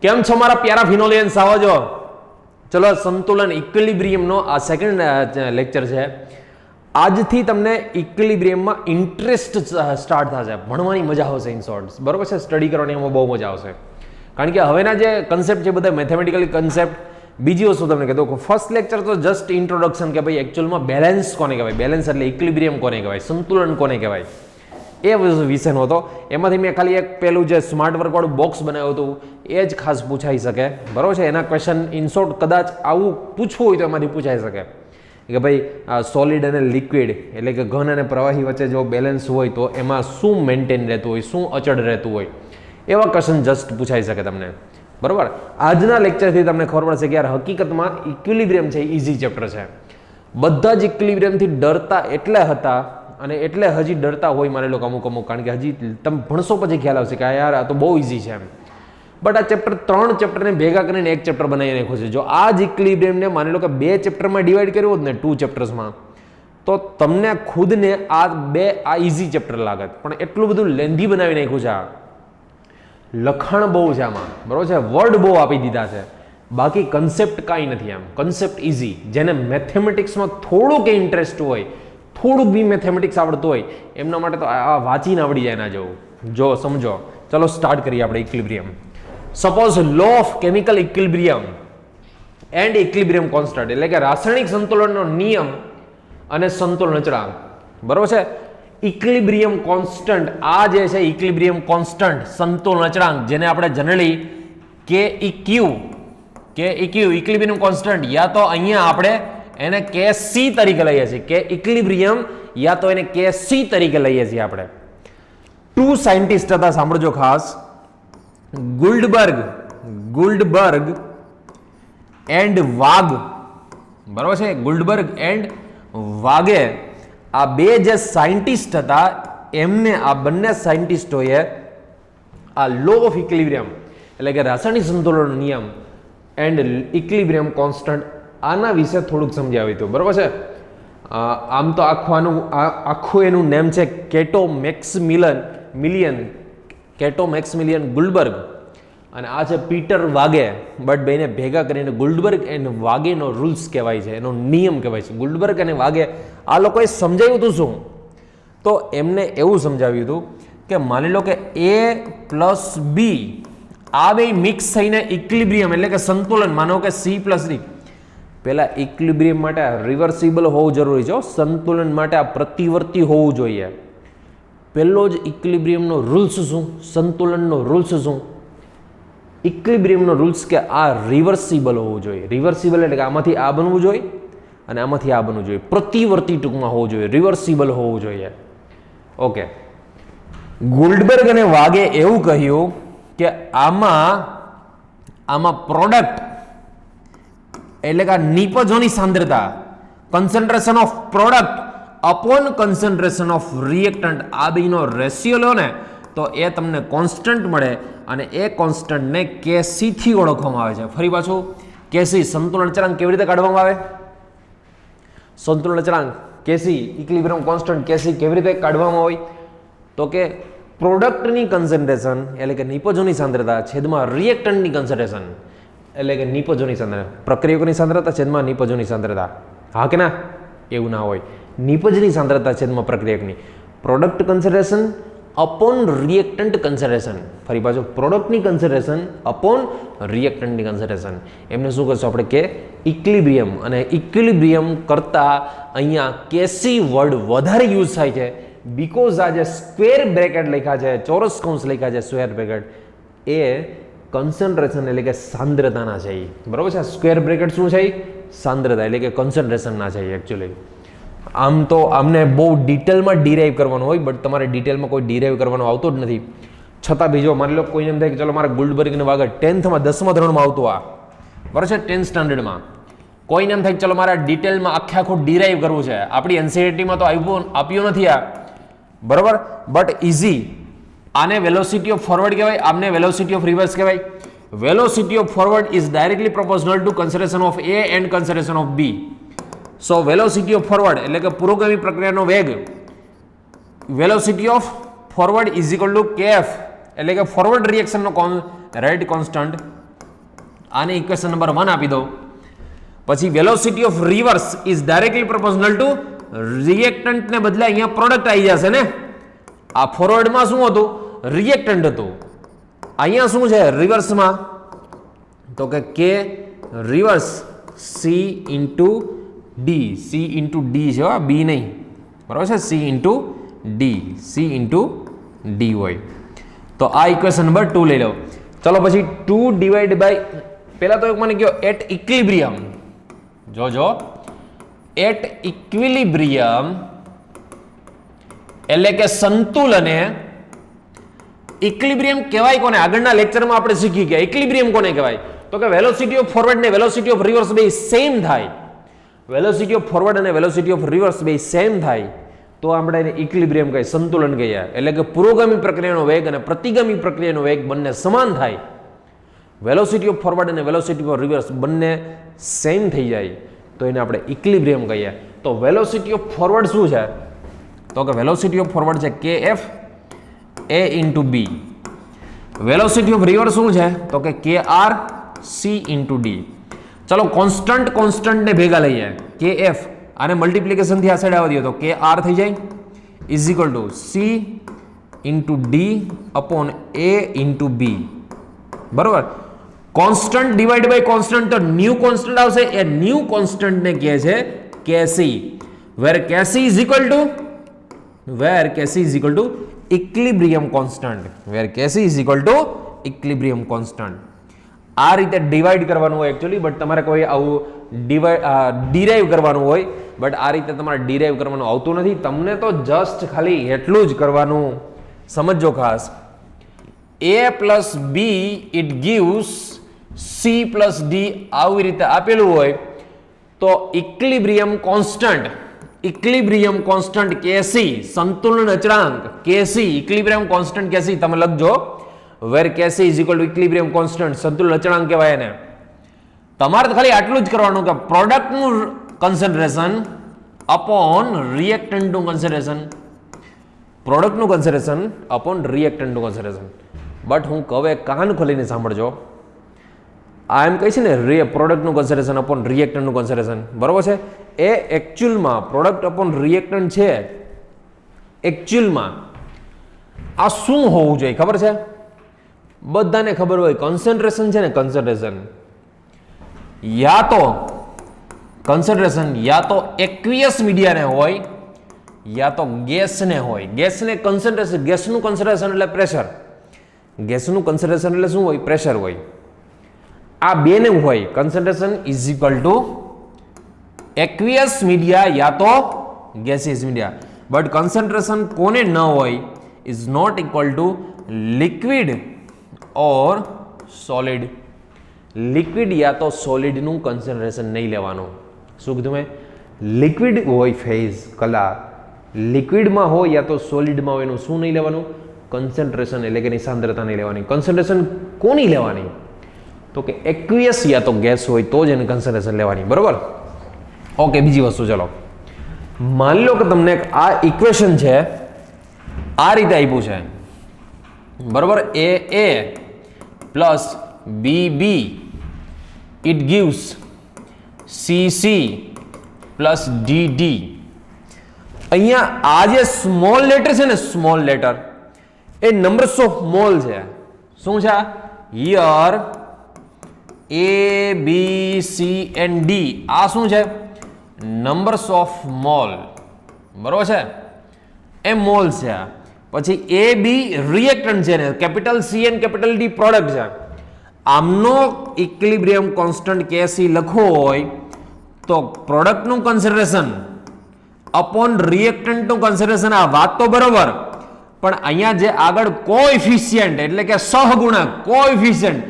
કેમ છો મારા પ્યારા ફિનોલિયન્સ? આવો જો. ચલો, સંતુલન ઇક્વિલિબ્રિયમનો આ સેકન્ડ લેક્ચર છે. આજથી તમને ઇક્વિલિબ્રિયમમાં ઇન્ટરેસ્ટ સ્ટાર્ટ થશે, ભણવાની મજા આવશે. ઇન શોર્ટ, બરોબર છે, સ્ટડી કરવાની એમાં બહુ મજા આવશે. કારણ કે હવેના જે કન્સેપ્ટ છે બધા મેથેમેટિકલી કન્સેપ્ટ. બીજી વસ્તુ તમને કહેતો, ફર્સ્ટ લેક્ચર તો જસ્ટ ઇન્ટ્રોડક્શન કે ભાઈ એકચ્યુઅલમાં બેલેન્સ કોને કહેવાય, બેલેન્સ એટલે ઇક્વિલિબ્રિયમ કોને કહેવાય, સંતુલન કોને કહેવાય, એ વિષયનો હતો. એમાંથી મેં ખાલી એક પેલું જે સ્માર્ટ વર્કવાળું બોક્સ બનાવ્યું હતું એ જ ખાસ પૂછાઈ શકે, બરાબર છે. એના ક્વેશ્ચન ઇનશોર્ટ કદાચ આવું પૂછવું હોય તો એમાંથી પૂછાઈ શકે કે ભાઈ સોલિડ અને લિક્વિડ એટલે કે ઘન અને પ્રવાહી વચ્ચે જો બેલેન્સ હોય તો એમાં શું મેન્ટેન રહેતું હોય, શું અચળ રહેતું હોય, એવા ક્વેશ્ચન જસ્ટ પૂછાઈ શકે તમને, બરાબર. આજના લેક્ચરથી તમને ખબર પડશે કે યાર હકીકતમાં ઇક્વિલિબ્રિયમ છે એ ઇઝી ચેપ્ટર છે. બધા જ ઇક્વિલિબ્રિયમથી ડરતા એટલે હતા અને એટલે હજી ડરતા હોય માની લો અમુક, કારણ કે હજી તમે ભણશો પછી ખ્યાલ આવશે કે યાર આ તો બહુ ઇઝી છે એમ. બટ આ ચેપ્ટર 3 ચેપ્ટરને ભેગા કરીને એક ચેપ્ટર બનાવી નાખ્યો છે. જો આ જ ઇક્વિલિબ્રિયમને માની લો કે 2 ચેપ્ટરમાં ડિવાઈડ કર્યું હોત ને 2 ચેપ્ટર્સમાં, તો તમને ખુદને આ ઇઝી ચેપ્ટર લાગત. પણ એટલું બધું લેન્ધી બનાવી નાખ્યું છે. આ લખાણ બહુ છે આમાં, બરોબર છે, વર્ડ બહુ આપી દીધા છે, બાકી કન્સેપ્ટ કાંઈ નથી. આમ કન્સેપ્ટ ઇઝી. જેને મેથેમેટિક્સમાં થોડુંક ઇન્ટરેસ્ટ હોય, થોડુંક બી મેથેમેટિક્સ આવડતું હોય એમના માટે તો આ વાંચીને આવડી જાય ના જવું. જો સમજો. ચલો સ્ટાર્ટ કરીએ આપણે equilibrium. Suppose law of chemical equilibrium and equilibrium constant, એટલે કે રાસાયણિક સંતુલનનો નિયમ અને સંતુલન અચળાંક, બરોબર છે. ઇક્વિલિબ્રિયમ કોન્સ્ટન્ટ, આ જે છે ઇક્વિલિબ્રિયમ કોન્સ્ટન્ટ સંતુલન અચળાંક, જેને આપણે જનરલી KEQ ઇક્વિલિબ્રિયમ કોન્સ્ટન્ટ, યા તો અહીંયા આપણે એને KC તરીકે લઈએ છીએ, કે ઇક્વિલિબ્રિયમ, યા તો એને KC તરીકે લઈએ છીએ આપણે. 2 સાયન્ટિસ્ટ હતા, સાંભળજો ખાસ, ગુલ્ડબર્ગ એન્ડ વાગ, બરોબર છે, ગુલ્ડબર્ગ એન્ડ વાગે, આ બે જે સાયન્ટિસ્ટ હતા એમને, આ બંને સાયન્ટિસ્ટોએ આ લો ઓફ ઇક્વિલિબ્રિયમ એટલે કે રાસાયણિક સંતુલનનો નિયમ એન્ડ ઇક્વિલિબ્રિયમ કોન્સ્ટન્ટ આના વિશે થોડુંક સમજાવ્યું હતું, બરોબર છે. આમ તો આખું એનું નેમ છે કેટો મેક્સમિલિયન ગુલ્ડબર્ગ, અને આ છે પીટર વાગે. બટ બેને ભેગા કરીને ગુલ્ડબર્ગ એન્ડ વાગેનો રૂલ્સ કહેવાય છે, એનો નિયમ કહેવાય છે. ગુલ્ડબર્ગ અને વાગે આ લોકોએ સમજાવ્યું હતું શું? તો એમને એવું સમજાવ્યું હતું કે માની લો કે A+B આ બે મિક્સ થઈને ઇક્વિલિબ્રિયમ એટલે કે સંતુલન, માનો કે C+D. પહેલા ઇક્વિલિબ્રિયમ માટે રિવર્સિબલ હોવું જરૂરી છે, સંતુલન માટે આ પ્રતિવર્તી હોવું જોઈએ. પહેલો જ ઇક્વિલિબ્રિયમનો રૂલ્સ શું, સંતુલનનો રૂલ્સ શું? ઇક્વિલિબ્રિયમનો રૂલ્સ કે આ રિવર્સિબલ હોવું જોઈએ. રિવર્સિબલ એટલે કે આમાંથી આ બનવું જોઈએ અને આમાંથી આ બનવું જોઈએ, પ્રતિવર્તી ટૂંકમાં હોવું જોઈએ, રિવર્સિબલ હોવું જોઈએ. ઓકે. ગુલ્ડબર્ગ અને વાગે એવું કહ્યું કે આમાં પ્રોડક્ટ એટલે કે નિપજોની સાંદ્રતા, concentration of product upon concentration of reactant, આ બેનો રેશિયો લો ને તો એ તમને કોન્સ્ટન્ટ મળે, અને એ કોન્સ્ટન્ટને KC થી ઓળખવામાં આવે છે. ફરી પાછું KC, સંતુલન અચળાંક કેવી રીતે કાઢવામાં આવે? સંતુલન અચળાંક KC, ઇક્વિલિબ્રિયમ કોન્સ્ટન્ટ KC કેવી રીતે કાઢવામાં હોય? તો કે પ્રોડક્ટની કન્સન્ટ્રેશન એટલે કે નિપજોની સાંદ્રતા છેદમાં રિએક્ટન્ટની કન્સન્ટ્રેશન એટલે કે નિપજોની સાંદ્રતા, પ્રક્રિયકોની સાંદ્રતા છેદમાં નિપજોની સાંદ્રતા. હા કે ના? એવું ના હોય. નિપજની સાંદ્રતા છેદમાં પ્રક્રિયકની, product concentration upon reactant concentration. ફરી પાછું પ્રોડક્ટની કન્સન્ટ્રેશન અપોન રિએક્ટન્ટની કન્સન્ટ્રેશન. એમને શું કરશું આપણે કે ઇક્વિલિબ્રિયમ, અને ઇક્વિલિબ્રિયમ કરતાં અહીંયા KC વર્ડ વધારે યુઝ થાય છે બીકોઝ આ જે સ્ક્વેર બ્રેકેટ લખ્યા છે, ચોરસ કૌંસ લખ્યા છે સ્ક્વેર બ્રેકેટ, એ કન્સન્ટ્રેશન એટલે કે સાંદ્રતાના છે. બરોબર છે. સ્ક્વેર બ્રેકેટ શું છે? સાંદ્રતા એટલે કે કન્સન્ટ્રેશનના છે એકચ્યુઅલી. આમ તો આમને બહુ ડિટેલમાં ડિરાઈવ કરવાનું હોય, બટ તમારે ડિટેલમાં કોઈ ડિરાઈવ કરવાનો આવતો જ નથી. છતાં બીજો માની લો કોઈને એમ થાય કે ચલો મારા ગુલ્ડબર્ગ અને વાગે 10થમાં 10મા ધોરણમાં આવતું આ, બરાબર છે, 10th સ્ટાન્ડર્ડમાં. કોઈને એમ થાય કે ચલો મારા ડિટેલમાં આખું ડિરાઈવ કરવું છે, આપણી NCERTમાં તો આપ્યું નથી આ, બરાબર, બટ ઇઝી. આને વેલોસિટી ઓફ ફોરવર્ડ કહેવાય, આમને વેલોસિટી ઓફ રિવર્સ કહેવાય. Velocity of forward is directly proportional two concentration of A and concentration of B. So velocity of forward એટલે કે પુરોગામી પ્રક્રિયાનો વેગ, velocity of forward is equal two KF એટલે કે forward રિએક્શનનો rate constant આને equation number 1 આપી દો. પછી velocity of reverse is directly proportional two reactant ને બદલે અહીંયા પ્રોડક્ટ આવી જશે ને. આ ફોરવર્ડમાં શું હતું? રિએક્ટન્ટ હતું. અહીંયા શું છે રિવર્સમાં? તો કે કે reverse C into D. C into D છે, બી નહીં, બરાબર છે? C into D, C into D હોય. તો આ ઇક્વેશન નંબર 2 લઈ લો. ચલો પછી 2 ડિવાઈડ બાય, પહેલા તો એક મને કહો એટ ઇક્વિલિબ્રિયમ. જોજો, એટ ઇક્વિલિબ્રિયમ એટલે કે સંતુલને. ઇક્વિલિબ્રિયમ કહેવાય કોને? આગળના લેક્ચરમાં આપણે શીખી ગયા ઇક્વિલિબ્રિયમ કોને કહેવાય. તો કે વેલોસિટી ઓફ ફોરવર્ડ ને વેલોસિટી ઓફ રિવર્સ બે સેમ થાય. વેલોસિટી ઓફ ફોરવર્ડ અને વેલોસિટી ઓફ રિવર્સ બે સેમ થાય તો આપણે એને ઇક્વિલિબ્રિયમ કહીએ, સંતુલન કહીએ. એટલે કે પુરોગામી પ્રક્રિયાનો વેગ અને પ્રતિગામી પ્રક્રિયાનો વેગ બંને સમાન થાય. વેલોસિટી ઓફ ફોરવર્ડ અને વેલોસિટી ઓફ રિવર્સ બંને સેમ થઈ જાય તો એને આપણે ઇક્વિલિબ્રિયમ કહીએ. તો વેલોસિટી ઓફ ફોરવર્ડ શું છે? તો કે વેલોસિટી ઓફ ફોરવર્ડ છે કે F A into B. Velocity of reverse શું છે? તો કે આર સી ઇન્ટુ ડી. ચલો કોન્સ્ટન્ટ ને ભેગા લઈએ. કે એફ આને મલ્ટિપ્લિકેશન થી આ સાઈડ આવવા દો તો કે આર થઈ જાય is equal to C into D upon A into B. બરોબર. કોન્સ્ટન્ટ ડિવાઈડ બાય કોન્સ્ટન્ટ, તો ન્યૂ કોન્સ્ટન્ટ આવશે. એ ન્યૂ કોન્સ્ટન્ટ ને કહે છે KC. Where KC is equal to equilibrium constant. Where KC is equal to equilibrium constant. આ રીતે divide કરવાનું હોય એકચ્યુઅલી, બટ તમારે કોઈ આવું ડિરાઈવ કરવાનું હોય, બટ આ રીતે તમારે ડિરાઈવ કરવાનું આવતું નથી. તમને તો જસ્ટ ખાલી એટલું જ કરવાનું. સમજો ખાસ, a plus B it gives C plus D આવી રીતે આપેલું હોય તો ઇક્વિલિબ્રિયમ કોન્સ્ટન્ટ કેસી, સંતુલન અચળાંક કેસી, ઇક્વિલિબ્રિયમ કોન્સ્ટન્ટ કેસી તમે લખજો. Where KC is equal to equilibrium constant, સંતુલન અચળાંક કહેવાય એને. તમારે તો ખાલી આટલું જ કરવાનું કે પ્રોડક્ટનું કન્સન્ટ્રેશન અપોન રિએક્ટન્ટનું કન્સન્ટ્રેશન, પ્રોડક્ટનું કન્સન્ટ્રેશન અપોન રિએક્ટન્ટનું કન્સન્ટ્રેશન. બટ હું કહે કાન ખોલીને સાંભળજો. આ એમ કહે છે ને પ્રોડક્ટનું કન્સન્ટ્રેશન અપોન રિએક્ટન્ટનું કન્સન્ટ્રેશન, બરોબર છે? એ એકચ્યુઅલમાં પ્રોડક્ટ અપોન રિએક્ટન્ટ છે. એકચ્યુઅલમાં આ શું હોવું જોઈએ ખબર છે? બધાને ખબર હોય કન્સન્ટ્રેશન છે ને, કન્સન્ટ્રેશન યા તો એક્વિયસ મીડિયાને હોય યા તો ગેસને હોય. ગેસને કન્સન્ટ્રેશન, ગેસનું કન્સન્ટ્રેશન એટલે પ્રેશર, ગેસનું કન્સન્ટ્રેશન એટલે શું હોય? પ્રેશર હોય. આ બેને હોય concentration is equal to aqueous media યા તો ગેસિયસ મીડિયા. બટ કન્સન્ટ્રેશન કોને ન હોય? Is not equal to liquid or solid. Liquid યા તો સોલિડનું કન્સન્ટ્રેશન નહીં લેવાનું. શું કીધું મેં? લિક્વિડ હોય ફેઝ કલા, લિક્વિડમાં હોય યા તો સોલિડમાં હોય એનું શું નહીં લેવાનું? કન્સન્ટ્રેશન એટલે કે એની સાંદ્રતા નહીં લેવાની. કન્સન્ટ્રેશન કોની લેવાની? તો કે એક્વિયસ યા તો ગેસ હોય તો જ એની કન્સન્ટ્રેશન લેવાની. બરોબર? ઓકે, બીજી વસ્તુ ચલો. માની લો કે તમને આ ઇક્વેશન છે આ રીતે આપ્યું છે, બરોબર? A plus B it gives C plus D. અહીંયા આ જે સ્મોલ લેટર છે ને, સ્મોલ લેટર એ નંબર્સ ઓફ મોલ છે. શું છે? Here A B C and D આ શું છે? નંબર્સ ઓફ મોલ, બરોબર છે? એ મોલ છે. પછી એ બી રિએક્ટન્ટ છે ને, capital C and capital D product છે. આમનો ઇક્વિલિબ્રિયમ કોન્સ્ટન્ટ કેસી લખવો હોય તો પ્રોડક્ટનું કન્સન્ટ્રેશન અપોન રિએક્ટન્ટનું કન્સન્ટ્રેશન. આ વાત તો બરોબર, પણ અહીંયા જે આગળ કોએફિશિયન્ટ એટલે કે સહગુણક કોએફિશિયન્ટ,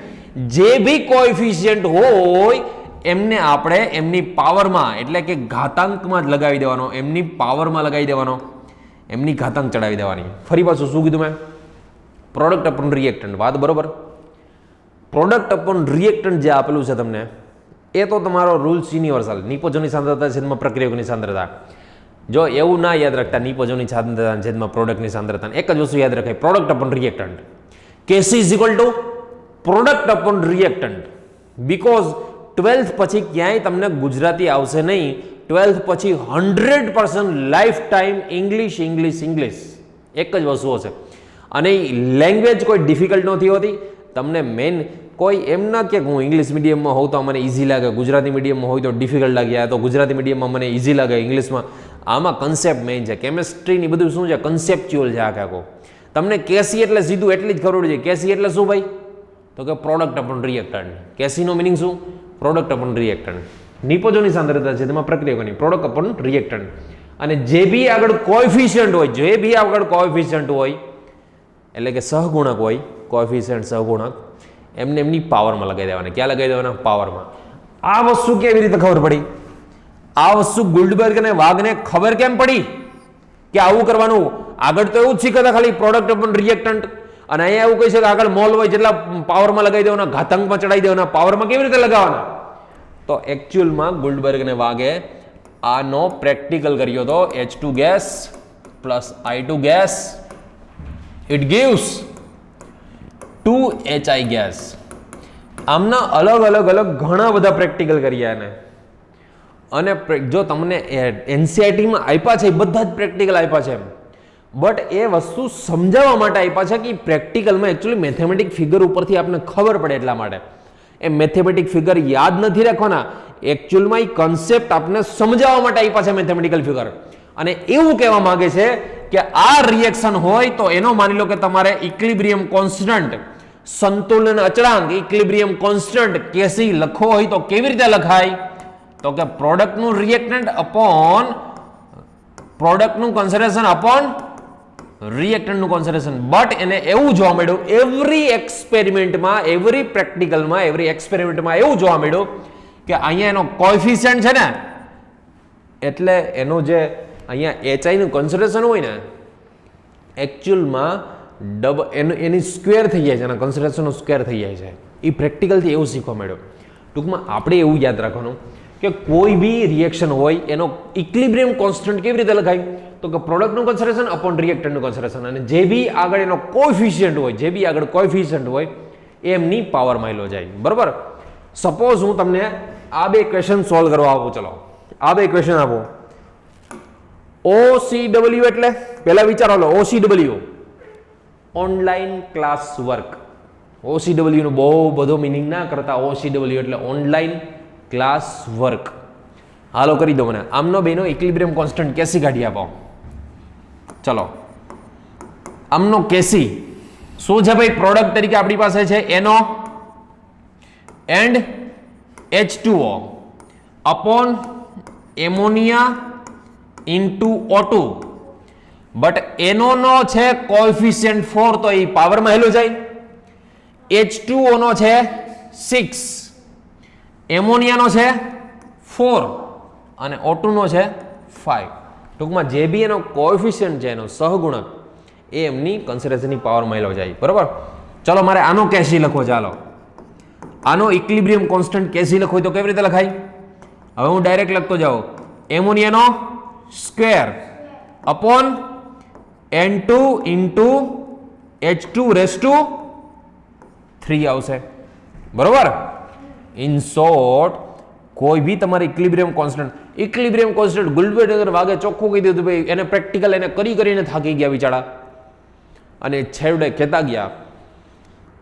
જે ભી કોએફિશિયન્ટ હોય એમને આપણે એમની પાવરમાં એટલે કે ઘાતાંકમાં જ લગાવી દેવાનો, એમની પાવરમાં લગાવી દેવાનો, એમની ઘાતાંક ચડાવી દેવાની. ફરી પાછું શું કીધું મેં? Product upon reactant. વાત બરોબર. પ્રોડક્ટ અપોન રિએક્ટન્ટ જે આપેલું છે તમને, એ તો તમારો રૂલ્સ યુનિવર્સલ, નિપજોની સાંદ્રતા છેદમાં પ્રક્રિયકની સાંદ્રતા. જો એવું ના યાદ રાખતા નિપજોની સાંદ્રતા છેદમાં પ્રોડક્ટની સાંદ્રતા, એક જ વસ્તુ યાદ રખાય, product upon reactant. KC is equal two product upon reactant. Because 12th પછી ક્યાંય તમને ગુજરાતી આવશે નહીં. 12th પછી 100% life time English English English એક જ વસ્તુ હશે. અને લેંગ્વેજ કોઈ ડિફિકલ્ટ નથી હોતી. તમને મેન કોઈ એમ ના કે હું ઇંગ્લિશ મીડિયમમાં હોઉં તો મને ઇઝી લાગે, ગુજરાતી મીડિયમમાં હોય તો ડિફિકલ્ટ લાગે, તો ગુજરાતી મીડિયમમાં મને ઇઝી લાગે ઇંગ્લિશમાં. આમાં કન્સેપ્ટ મેઇન છે. કેમેસ્ટ્રીની બધું શું છે? કન્સેપ્ચ્યુઅલ છે આખે આખો. તમને કેસી એટલે સીધું એટલી જ ખબર પડી જાય. કેસી એટલે શું ભાઈ? તો કે પ્રોડક્ટ અપોન રિએક્ટન્ટ. કેસીનો મિનિંગ શું? Product upon reactant. નિપજોની સાંદ્રતા છે તેમાં પ્રક્રિયકોની પ્રોડક્ટ અપોન રિએક્ટન્ટ. અને જે બી આગળ કોએફિશિયન્ટ હોય, જે બી આગળ કોએફિશિયન્ટ હોય એટલે કે સહગુણક હોય, કોએફિશિયન્ટ સહગુણક, એમને એમની પાવરમાં લગાવી દેવાના. ક્યાં લગાવી દેવાના? પાવરમાં. આ વસ્તુ કેવી રીતે ખબર પડી? આ વસ્તુ ગુલ્ડબર્ગ અને વાઘને ખબર કેમ પડી કે આવું કરવાનું? આગળ તો એવું જ શીખતા ખાલી પ્રોડક્ટ અપોન રિએક્ટન્ટ, અને અહીંયા એવું કહે છે કે આગળ મોલ હોય જેટલા પાવરમાં લગાવી દેવાના, ઘાતાંકમાં ચડાવી દેવાના, પાવરમાં કેવી રીતે લગાવવાના? તો એકચ્યુઅલમાં ગુલ્ડબર્ગ અને વાઘે આનો પ્રેક્ટિકલ કર્યો હતો. H2 gas plus I2 gas, it gives 2HI gas. આમના અલગ અલગ અલગ ઘણા બધા પ્રેક્ટિકલ કર્યા એને. અને જો તમને એનસીઆરટીમાં આપ્યા છે, બધા જ પ્રેક્ટિકલ આપ્યા છે, બટ એ વસ્તુ સમજાવવા માટે આપ્યા છે કે પ્રેક્ટિકલમાં એકચ્યુઅલી મેથેમેટિક ફિગર ઉપરથી આપણને ખબર પડે એટલા માટે. એ મેથેમેટિક ફિગર યાદ નથી રાખવાના, એકચ્યુઅલમાં એ કન્સેપ્ટ આપને સમજાવવા માટે આપ્યા છે મેથેમેટિકલ ફિગર. અને એવું કહેવા માંગે છે કે આ રિએક્શન હોય તો એનો માની લો કે તમારે ઇક્વિલિબ્રિયમ કોન્સ્ટન્ટ, સંતુલન અચળાંક, ઇક્વિલિબ્રિયમ કોન્સ્ટન્ટ કેસી લખવો હોય તો કેવી રીતે લખાય? તો કે પ્રોડક્ટનું રિએક્ટન્ટ અપોન પ્રોડક્ટનું કોન્સન્ટ્રેશન અપોન રિએક્ટન્ટનું કોન્સન્ટ્રેશન. બટ એને એવું જોવા મળ્યું એવરી એક્સપેરિમેન્ટમાં, એવરી પ્રેક્ટિકલમાં, એવરી એક્સપેરિમેન્ટમાં એવું જોવા મળ્યું કે અહીંયા એનો કોએફિશિયન્ટ છે ને, એટલે એનો જે અહીંયા HI નું કોન્સન્ટ્રેશન હોય ને, એકચ્યુઅલમાં એની સ્ક્વેર થઈ જાય છે, એના કોન્સન્ટ્રેશનનો સ્ક્વેર થઈ જાય છે. એ પ્રેક્ટિકલથી એવું શીખવા મળ્યું. ટૂંકમાં આપણે એવું યાદ રાખવાનું કે કોઈ બી રિએક્શન હોય એનો ઇક્વિલિબ્રિયમ કોન્સ્ટન્ટ કેવી રીતે લખાય? તો કે પ્રોડક્ટનું કોન્સન્ટ્રેશન અપોન રિએક્ટન્ટનું કોન્સન્ટ્રેશન, અને જે બી આગળ એનો કોએફિશિયન્ટ હોય, જે બી આગળ કોએફિશિયન્ટ હોય એમની પાવરમાં લો જાય. બરોબર? સપોઝ હું તમને આ બે ક્વેશ્ચન સોલ્વ કરવા આપું. ચલો આ બે ક્વેશ્ચન આપો. OCW એટલે પહેલા વિચારો લો. OCW online class work. OCW નું બહુ બધો મિનિંગ ના કરતા. OCW એટલે ઓનલાઈન ક્લાસ વર્ક. હાલો કરી દો મને. આમનો બેનો ઇક્વિલિબ્રિયમ કોન્સ્ટન્ટ કેસી કાઢી આપો. ચલો આમનો કેસી શું છે ભાઈ? પ્રોડક્ટ તરીકે આપણી પાસે છે NO and H2O upon ammonia into O2. But NO નો છે કોએફિશિયન્ટ 4 તો એ પાવરમાં હેલો જાય. H2O નો છે 6, એમોનિયાનો છે 4 અને O2 નો છે 5. ટૂંકમાં જે બી એનો કોએફિશિયન્ટ છે, એનો સહગુણક, એ એમની કન્સિડરેશનની પાવરમાં હેલો જાય. બરોબર? ચલો મારે આનો કેસી લખવો. ચાલો આનો ઇક્વિલિબ્રિયમ કોન્સ્ટન્ટ કેસી લખવો તો કેવી રીતે લખાય? હવે હું ડાયરેક્ટ લખતો જાઉં. એમોનિયાનો square upon N2 into H2 raise to 3 આવશે. બરોબર? ઇન શોર્ટ કોઈ બી તમારે ઇક્વિલિબ્રિયમ કોન્સ્ટન્ટ ગુલ્ડબર્ગ વાગે ચોખ્ખું કહી દીધું ભાઈ. એને પ્રેક્ટિકલ એને કરીને થાકી ગયા બિચારા, અને છેવટે કહેતા ગયા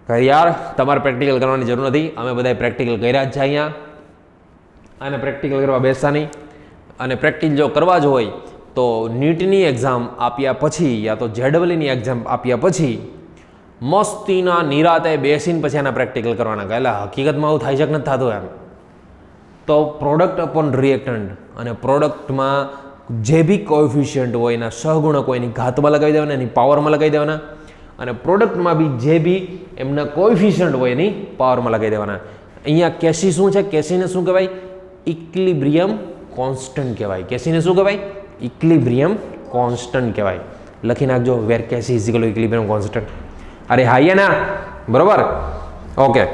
કે યાર તમારે પ્રેક્ટિકલ કરવાની જરૂર નથી, અમે બધાએ પ્રેક્ટિકલ કર્યા જ છે અહીંયા, અને પ્રેક્ટિકલ કરવા બેસતા નહીં. અને પ્રેક્ટિકલ જો કરવા જ હોય તો નીટની એક્ઝામ આપ્યા પછી યા તો JEEની એક્ઝામ આપ્યા પછી મસ્તીના નિરાતે બેસીને પછી એના પ્રેક્ટિકલ કરવાના. એટલે હકીકતમાં આવું થાય છે કે નથી થતું એમ? તો પ્રોડક્ટ અપોન રિએક્ટન્ટ અને પ્રોડક્ટમાં જે બી કોએફિશિયન્ટ હોય એના સહગુણક હોય એની ઘાતમાં લગાવી દેવાના, એની પાવરમાં લગાવી દેવાના, અને પ્રોડક્ટમાં બી જે બી એમના કોએફિશિયન્ટ હોય એની પાવરમાં લગાવી દેવાના. અહીંયા કેસી શું છે? કેસીને શું કહેવાય? ઇક્વિલિબ્રિયમ કોન્સ્ટન્ટ કહેવાય. કેસીને શું કહેવાય? ઇક્વિલિબ્રિયમ કોન્સ્ટન્ટ કહેવાય. લખી નાખજો, where KC is equal to equilibrium constant. અરે હા ના? બરોબર? ઓકે.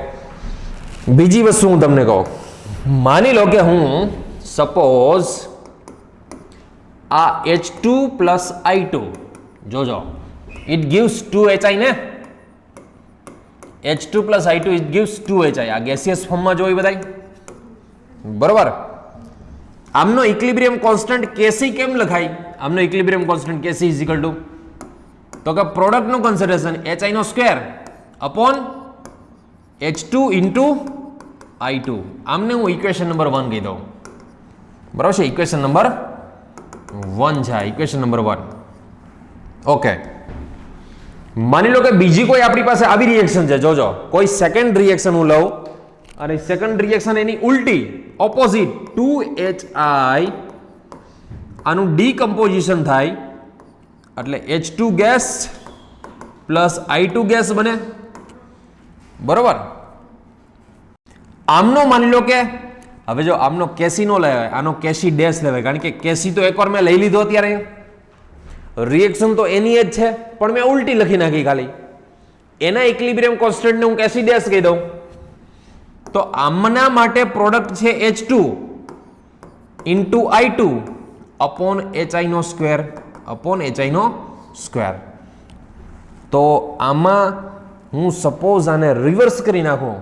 બીજી વસ્તુ હું તમને કહું. માની લો કે હું સપોઝ આ H2 પ્લસ I2, જોજો ઇટ ગીવ્સ 2HI ને, H2 plus I2 it gives 2HI. આ ગેસિયસ ફોર્મમાં જોઈ બધાય બરોબર. આમનો ઇક્વિલિબ્રિયમ કોન્સ્ટન્ટ Kc કેમ લખાય? આમનો equilibrium constant Kc is equal to તો કે પ્રોડક્ટનું કન્સિડરેશન HI નો square upon H2 into I2. આમને હું ઇક્વેશન નંબર 1 કહી દઉં. બરાબર છે? ઇક્વેશન નંબર 1 છે. Equation number 1. ઓકે. માની લો કે બીજી કોઈ આપણી પાસે આવી રિએક્શન છે. જોજો, કોઈ સેકન્ડ રિએક્શન હું લઉં અને સેકન્ડ રિએક્શન એની ઉલટી ઓપોઝિટ 2HI આનું ડીકમ્પોઝિશન થાય એટલે H2 gas plus I2 gas બને. બરોબર. આમનો માની લો કે હવે જો આમનો કેસી નો લેવાય, આનો કેસી ડેશ લેવાય, કારણ કે કેસી તો એકવાર મેં લઈ લીધો. અત્યારે રિએક્શન તો એની જ છે પણ મેં ઉલટી લખી નાખી ખાલી. એના ઇક્વિલિબ્રિયમ કોન્સ્ટન્ટને હું કેસી ડેશ કહી દઉં. તો આમના માટે પ્રોડક્ટ છે H2 into I2 upon HI નો સ્ક્વેર અપોન HI નો સ્ક્વેર. તો આમાં હું સપોઝ આને રિવર્સ કરી નાખું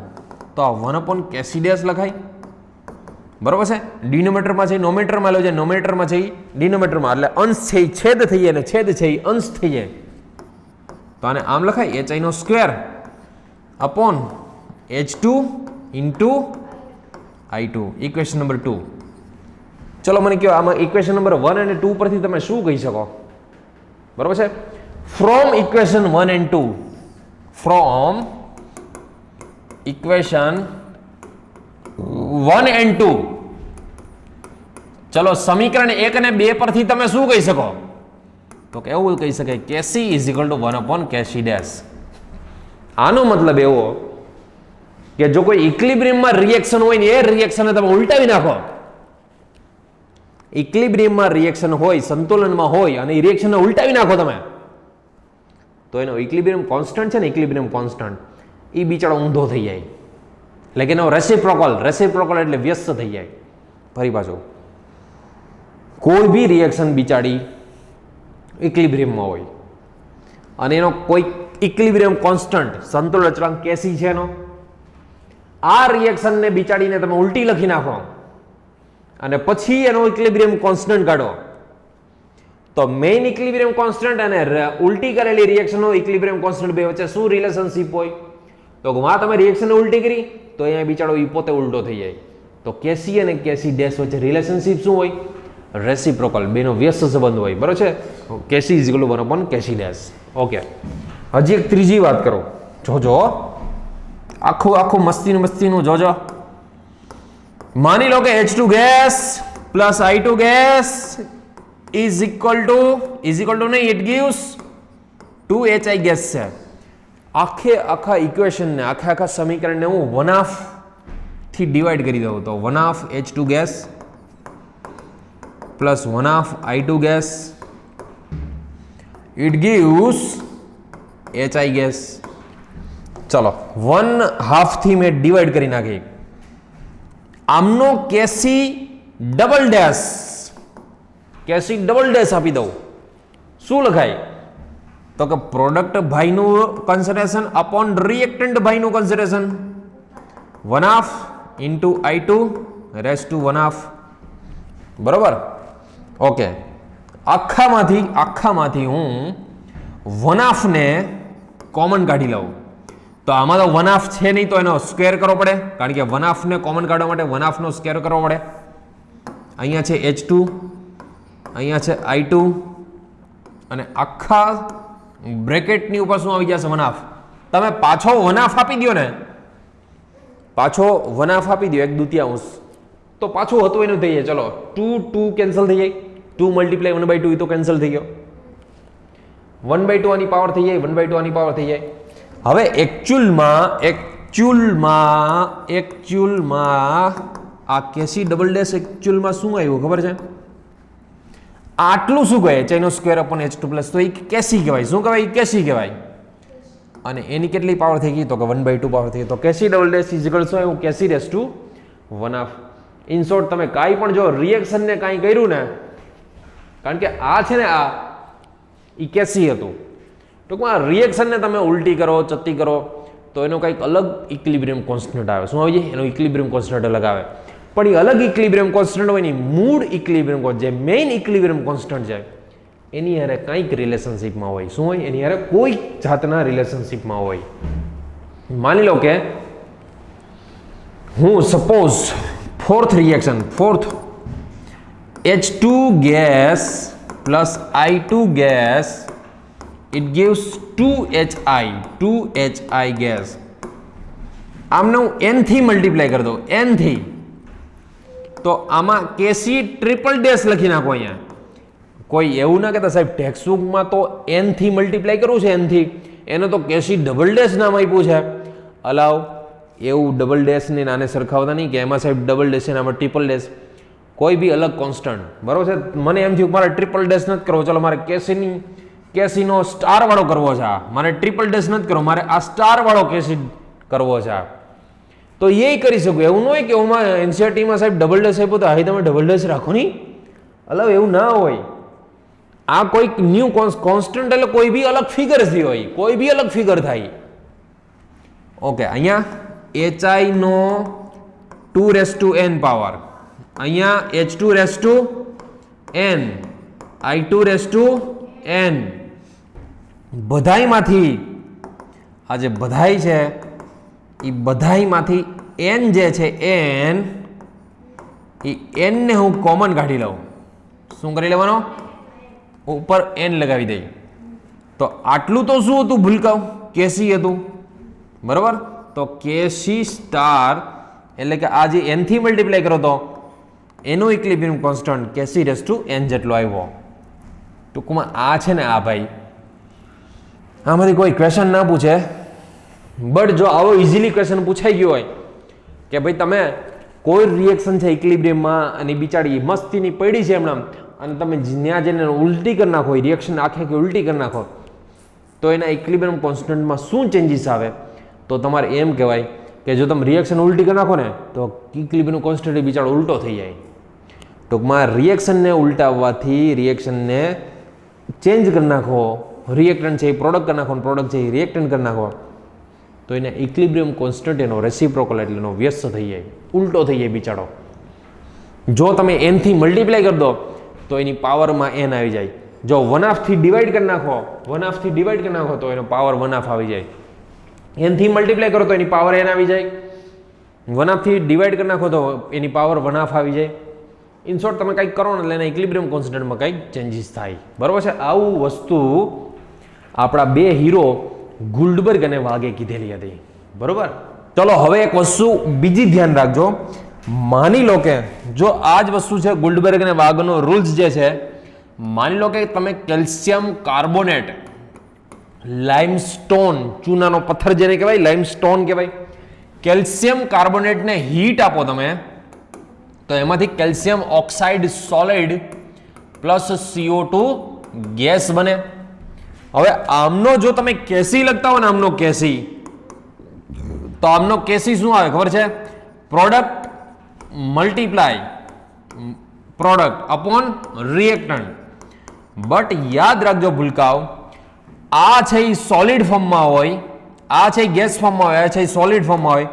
તો આ 1 અપોન કેસી ડેશ લખાય. બરોબર છે? ડિનોમિનેટરમાં છે નોમિનેટરમાં લો છે, નોમિનેટરમાં છે ડિનોમિનેટરમાં, એટલે અંશ છે છેદ થઈ જાય અને છેદ છે અંશ થઈ જાય. તો આને આમ લખાય HI નો square upon H2 into I2. Equation number 2. ચલો મને કહો આમાં ઇક્વેશન નંબર 1 અને 2 પરથી તમે શું કહી શકો? બરોબર છે? From equation 1 and 2, from equation 1 and 2, ચલો સમીકરણ 1 અને 2 પરથી તમે શું કહી શકો? તો કે એવું કહી શકાય Kc is equal to 1 upon KC dash. આનો મતલબ એવો કે જો કોઈ ઇક્વિલિબ્રિયમમાં રિએક્શન હોય ને એ રિએક્શનને તમે ઉલટાવી નાખો. ઇક્વિલિબ્રિયમમાં રિએક્શન હોય, સંતુલનમાં હોય અને એ રિએક્શનને ઉલટાવી નાખો તમે, તો એનો ઇક્વિલિબ્રિયમ કોન્સ્ટન્ટ છે ને, ઇક્વિલિબ્રિયમ કોન્સ્ટન્ટ એ બિચારો ઊંધો થઈ જાય. એટલે કે એનો રેસિપ્રોકલ એટલે વ્યસ્ત થઈ જાય. ફરી પાછું કોઈ બી રિએક્શન બિચારી ઇક્વિલિબ્રિયમમાં હોય અને એનો કોઈ ઇક્વિલિબ્રિયમ કોન્સ્ટન્ટ સંતુલન અચળાંક કેસી છે એનો, આ રિએક્શનને બિચાડીને તમે ઉલટી લખી નાખો અને પછી એનો ઇક્વિલિબ્રિયમ કોન્સ્ટન્ટ કાઢો, તો મેઇન ઇક્વિલિબ્રિયમ કોન્સ્ટન્ટ અને ઉલટી કરેલી રિએક્શનનો ઇક્વિલિબ્રિયમ કોન્સ્ટન્ટ બે વચ્ચે શું રિલેશનશિપ હોય? તો આ તમે રિએક્શનને ઉલટી કરી તો અહીંયા બિચારો ઈ પોતે ઉલટો થઈ જાય. તો કેસી અને કેસી ડેશ વચ્ચે રિલેશનશિપ શું હોય? રેસિપ્રોકલ, બેનો વ્યસ્ત સંબંધ હોય. બરોબર છે? KC is equal to 1 upon KC dash. Okay. હજી એક ત્રીજી વાત કરો. જોજો આખું મસ્તીનું જોજો. માની લો કે H2 gas plus I2 gas is equal two નહીં, ઇટ ગિવ્સ 2HI ગેસ છે. આખા ઇક્વેશનને આખા સમીકરણને હું 1/2 થી ડિવાઈડ કરી દઉં તો 1/2 H2 gas plus 1/2 I2 gas it gives HI gas. ચલો 1/2 થી મેં ડિવાઈડ કરી નાખી. આમનો કેસી ડબલ ડેશ આપી દઉં, શું લખાય? તો કે પ્રોડક્ટ ભાઈનું કન્સિડરેશન અપોન રિએક્ટન્ટ ભાઈનું consideration 1/2 into I2 race to 1/2. બરોબર? ઓકે. આખામાંથી હું 1/2 ને કોમન કાઢી લઉં તો આમાં તો 1/2 છે નહીં, તો એનો સ્ક્વેર કરવો પડે, કારણ કે 1/2 ને કોમન કાઢવા માટે 1/2 નો સ્ક્વેર કરવો પડે. અહીંયા છે H2, અહીંયા છે I2 અને આખા બ્રેકેટની ઉપર શું આવી જશે? 1/2. તમે પાછો 1/2 આપી દો ને, પાછો 1/2 આપી દો 1/2, તો પાછું હતું એનું થઈ જાય. ચલો 2 કેન્સલ થઈ જાય, 2 મલ્ટીપ્લાય 1/2 તો કેન્સલ થઈ ગયો. 1/2 આની પાવર થઈ જાય, 1/2 આની પાવર થઈ જાય. હવે એકચ્યુઅલમાં આ કેસી ડબલ ડેશ એકચ્યુઅલમાં શું આવ્યું ખબર છે? આટલું શું કહે? HI નો સ્ક્વેર અપોન H2 પ્લસ, તો એ કેસી કહેવાય. શું કહેવાય? કેસી કહેવાય. અને એની કેટલી પાવર થઈ ગઈ? તો કે 1/2 પાવર થઈ ગઈ. તો KC double dash is equal to શું? KC raise to 1/2. In short તમે કાંઈ પણ જો રિએક્શનને કાંઈ કર્યું ને, કારણ કે આ છે ને આ ઈ કેસી હતું, ટૂંકમાં રિએક્શનને તમે ઉલટી કરો, ચત્તી કરો તો એનો કંઈક અલગ ઇક્વિલિબ્રિયમ કોન્સ્ટન્ટ આવે. શું આવી જાય? એનો ઇક્વિલિબ્રિયમ કોન્સ્ટન્ટ અલગ આવે. પણ એ અલગ ઇક્વિલિબ્રિયમ કોન્સ્ટન્ટ હોય ને, મૂળ ઇક્વિલિબ્રિયમ કોન્સ્ટન્ટ જે મેઇન ઇક્વિલિબ્રિયમ કોન્સ્ટન્ટ છે એની હારે કંઈક રિલેશનશિપમાં હોય. શું હોય? એની હારે કોઈ જાતના રિલેશનશિપમાં હોય. માની લો કે હું suppose fourth H2 gas plus I2 gas, it gives 2HI gas. આમને હું n થી મલ્ટીપ્લાય કરી દઉં, n થી, તો આમાં KC ટ્રિપલ ડેશ લખી નાખો. અહીંયા કોઈ એવું ના કહેતા સાહેબ ટેક્સ્ટબુકમાં તો n થી મલ્ટીપ્લાય કરવું છે, n થી, એને તો KC ડબલ ડેશ નામ આપ્યું છે. અલાવ એવું ડબલ ડેશને નાને સરખાવતા નહીં કે એમાં સાહેબ ડબલ ડેશ છે આમાં ટ્રિપલ ડેશ. કોઈ બી અલગ કોન્સ્ટન્ટ, બરોબર છે. મને એમ થયું મારે ટ્રિપલ ડેશ નથી કરવો, ચલો મારે કેસીનો સ્ટાર વાળો કરવો છે, મારે ટ્રિપલ ડેશ નથી કરવો, મારે આ સ્ટાર વાળો કેસી કરવો છે, તો એ કરી શકું. એવું ન હોય કે હું એનસીઆરટીમાં સાહેબ ડબલ ડેશ આપ્યો તો અહીં તમે ડબલ ડેશ રાખો નહીં. અલગ એવું ના હોય. આ કોઈક ન્યૂ કોન્સ્ટન્ટ એટલે કોઈ બી અલગ ફિગરથી હોય, કોઈ બી અલગ ફિગર થાય. ઓકે, અહીંયા HI નો 2n પાવર, અહીંયા H2n, I2n, બધાયમાંથી આ જે બધાય છે એ બધાયમાંથી n જે છે n, એ n ને હું કોમન કાઢી લઉં. શું કરી લેવાનો? ઉપર n લગાવી દઈ. તો આટલું તો શું હતું ભૂલકાવ? કેસી હતું, બરાબર. તો કેસી સ્ટાર એટલે કે આ જે n થી મલ્ટીપ્લાય કરો તો એનો ઇક્વિલિબ્રિયમ કોન્સ્ટન્ટ KC⁻n જેટલો આવ્યો. ટૂંકમાં આ છે ને, આ ભાઈ આમાંથી કોઈ ક્વેશ્ચન ના પૂછે, બટ જો આવો ઇઝીલી ક્વેશ્ચન પૂછાઈ ગયો હોય કે ભાઈ તમે કોઈ રિએક્શન છે ઇક્વિલિબ્રિયમમાં અને બિચારી મસ્તીની પડી છે એમણામ, અને તમે જ્યાં જઈને ઉલટી કરી નાખો, રિએક્શન આખે ઉલટી કરી નાખો, તો એના ઇક્વિલિબ્રિયમ કોન્સ્ટન્ટમાં શું ચેન્જીસ આવે? તો તમારે એમ કહેવાય કે જો તમે રિએક્શન ઉલટી કરી નાખો ને તો ઇક્વિલિબ્રિયમ કોન્સ્ટન્ટ બિચારો ઉલટો થઈ જાય. ટૂંકમાં રિએક્શનને ઉલટાવવાથી રિએક્શનને ચેન્જ કરી નાખો, રિએક્ટન્ટ છે એ પ્રોડક્ટ કરી નાખો, પ્રોડક્ટ છે એ રિએક્ટન્ટ કરી નાખો, તો એને ઇક્વિલિબ્રિયમ કોન્સ્ટન્ટ એનો રેસિપ્રોકલ એટલે એનો વ્યસ્ત થઈ જાય, ઉલટો થઈ જાય બિચારો. જો તમે n થી મલ્ટીપ્લાય કરી દો તો એની પાવરમાં n આવી જાય. જો 1/2 થી ડિવાઈડ કરી નાખો, 1/2 થી ડિવાઈડ કરી નાખો તો એનો પાવર 1/2 આવી જાય. n થી મલ્ટીપ્લાય કરો તો એની પાવર n આવી જાય. 1/2 થી ડિવાઈડ કરી નાખો તો એની પાવર 1/2 આવી જાય. ઇન શોર્ટ તમે કંઈક કરો ને એટલે એના ઇક્વિલિબ્રિયમ કોન્સ્ટન્ટમાં કંઈક ચેન્જીસ થાય, બરાબર છે. આવું વસ્તુ આપણા બે હીરો ગુલ્ડબર્ગ અને વાગે કીધેલી હતી, બરોબર. ચલો હવે એક વસ્તુ બીજી ધ્યાન રાખજો. માની લો કે જો આ જ વસ્તુ છે ગુલ્ડબર્ગ અને વાગનો રૂલ્સ જે છે, માની લો કે તમે કેલ્શિયમ કાર્બોનેટ, લાઇમસ્ટોન, ચૂનાનો પથ્થર જેને કહેવાય લાઇમસ્ટોન કહેવાય, કેલ્શિયમ કાર્બોનેટને હીટ આપો તમે, તો એમાંથી calcium oxide solid plus CO2 gas બને. હવે આમનો જો તમે કેસી લખતા હો ને, આમનો કેસી, તો આમનો કેસી શું આવે ખબર છે? Product multiply product upon reactant. But યાદ રાખજો ભૂલકાઓ, આ છે એ સોલિડ ફોર્મમાં હોય, આ છે ગેસ ફોર્મમાં હોય, આ છે સોલિડ ફોર્મમાં હોય,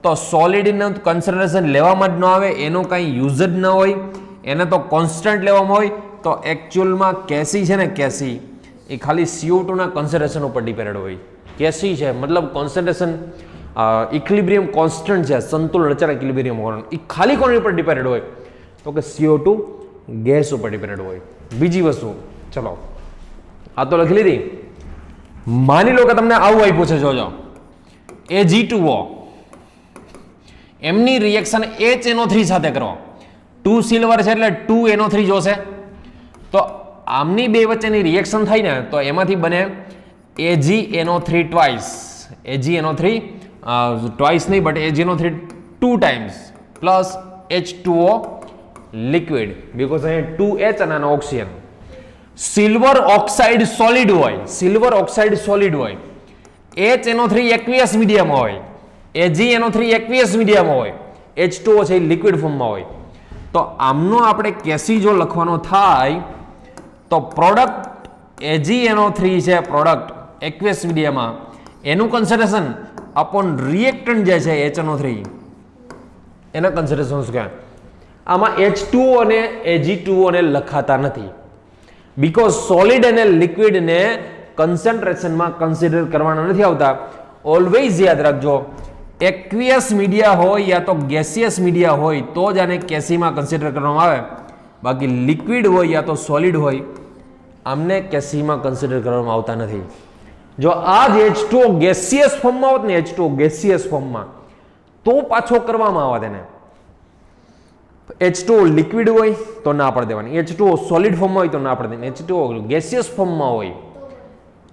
તો સોલિડનું કન્સન્ટ્રેશન લેવામાં જ ન આવે, એનો કંઈ યુઝ જ ન હોય, એને તો કોન્સ્ટન્ટ લેવામાં હોય. તો એકચ્યુઅલમાં કેસી છે ને, કેસી એ ખાલી CO2 ના કન્સન્ટ્રેશન ઉપર ડિપેન્ડ હોય. કેસી છે મતલબ કોન્સન્ટ્રેશન, ઇક્વિલિબ્રિયમ કોન્સ્ટન્ટ છે, સંતુલન અચળ ઇક્વિલિબ્રિયમ હોર્મોન, એ ખાલી કોની ઉપર ડિપેન્ડ હોય? તો કે CO2 ગેસ ઉપર ડિપેન્ડ હોય. બીજી વસ્તુ, ચલો આ તો લખી લીધી. માની લો કે તમને આવું આપ્યું છે, જોજો Ag2O, એમની રિએક્શન HNO3 સાથે કરો. 2 સિલ્વર છે એટલે 2 NO3 જોશે, તો આમની બે વચ્ચેની રિએક્શન થાય ને તો એમાંથી બને AgNO3 ટ્વાઇસ, AgNO3 ટ્વાઇસ નહીં but AgNO3 2 times plus H2O liquid, because અહીંયા 2H અને ઓક્સિજન. સિલ્વર ઓક્સાઇડ સોલિડ હોય, સિલ્વર ઓક્સાઇડ સોલિડ હોય, HNO3 એક્વિયસ મીડિયમમાં હોય, AgNO3 એક્વિયસ મીડિયમમાં હોય, H2O છે એ લિક્વિડ ફોર્મમાં હોય. તો આમનો આપણે કેસી જો લખવાનો થાય તો પ્રોડક્ટ AgNO3 છે, પ્રોડક્ટ એક્વિયસ મીડિયમમાં, એનું કન્સન્ટ્રેશન અપોન રિએક્ટન્ટ જે છે HNO3 એના કન્સિડરેશન શું કહેવાય? આમાં H2O અને Ag2O ને લખાતા નથી બીકોઝ સોલિડ અને લિક્વિડને કન્સન્ટ્રેશનમાં કન્સિડર કરવાના નથી આવતા. ઓલવેઝ યાદ રાખજો, એક્વિયસ મીડિયા હોય યા તો ગેસિયસ મીડિયા હોય તો જ આને કેસીમાં કન્સિડર કરવામાં આવે, બાકી લિક્વિડ હોય યા તો સોલિડ હોય આમને કેસીમાં કન્સિડર કરવામાં આવતા નથી. જો આ જ H2O ગેસિયસ ફોર્મમાં હોત ને, H2O ગેસિયસ ફોર્મમાં, તો પાછો કરવામાં આવે તેને. H2O લિક્વિડ હોય તો ના પાડી દેવાની, H2O સોલિડ ફોર્મમાં હોય તો ના પાડી દેવાની, H2O ગેસિયસ ફોર્મમાં હોય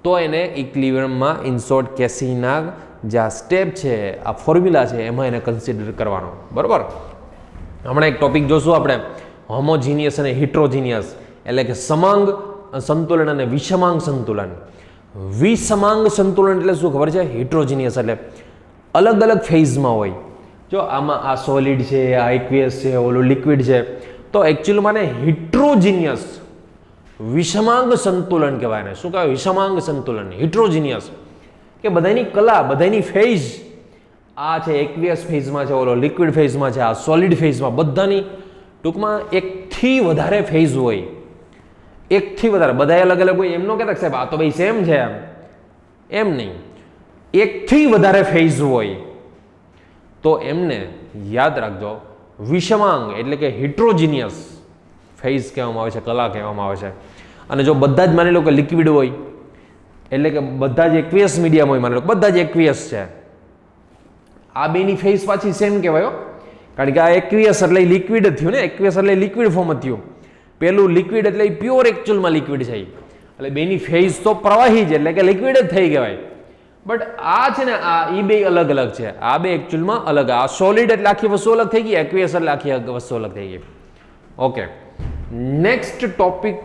તો એને ઇક્વિલિબ્રિયમમાં ઇન્સર્ટ કેસીના જે આ સ્ટેપ છે, આ ફોર્મ્યુલા છે, એમાં એને કન્સિડર કરવાનો. બરોબર. હમણાં એક ટોપિક જોશું આપણે, હોમોજીનિયસ અને હિટ્રોજીનિયસ, એટલે કે સમાંગ સંતુલન અને વિષમાંગ સંતુલન. વિષમાંગ સંતુલન એટલે શું ખબર છે? હિટ્રોજીનિયસ એટલે અલગ અલગ ફેઝમાં હોય. જો આમાં આ સોલિડ છે, આ એક્વિયસ છે, ઓલું લિક્વિડ છે, તો એકચ્યુઅલી મને હિટ્રોજીનિયસ વિષમાંગ સંતુલન કહેવાય ને. શું કહેવાય? વિષમાંગ સંતુલન, હિટ્રોજીનિયસ, કે બધાની કલા, બધાની ફેઝ, આ છે એક્વિયસ ફેઝમાં છે, ઓલો લિક્વિડ ફેઝમાં છે, આ સોલિડ ફેઝમાં, બધાની ટૂંકમાં એકથી વધારે ફેઝ હોય, એકથી વધારે, બધા અલગ અલગ હોય. એમ ન કહેતા સાહેબ આ તો ભાઈ સેમ છે, એમ નહીં, એકથી વધારે ફેઝ હોય તો એમને યાદ રાખજો વિષમાંગ એટલે કે હિટ્રોજીનિયસ ફેઝ કહેવામાં આવે છે, કલા કહેવામાં આવે છે. અને જો બધા જ માની લો કે લિક્વિડ હોય એટલે કે બધા જ એક્વિયસ મીડિયમ હોય, માની લો બધા જ એક્વિયસ છે, આ બેની ફેઝ પાછી સેમ કહેવાય, કારણ કે આ એક્વિયસ એટલે લિક્વિડ જ થયું ને, એક્વિયસ એટલે લિક્વિડ ફોર્મ જ થયું. પેલું લિક્વિડ એટલે પ્યોર એકચ્યુઅલમાં લિક્વિડ છે, એટલે બેની ફેઝ તો પ્રવાહી જ એટલે કે લિક્વિડ જ થઈ કહેવાય. બટ આ છે ને, આ એ બે અલગ અલગ છે, આ બે એકચ્યુઅલમાં અલગ. આ સોલિડ એટલે આખી વસ્તુ અલગ થઈ ગઈ, એક્વિયસ એટલે આખી વસ્તુ અલગ થઈ ગઈ. Okay, next topic,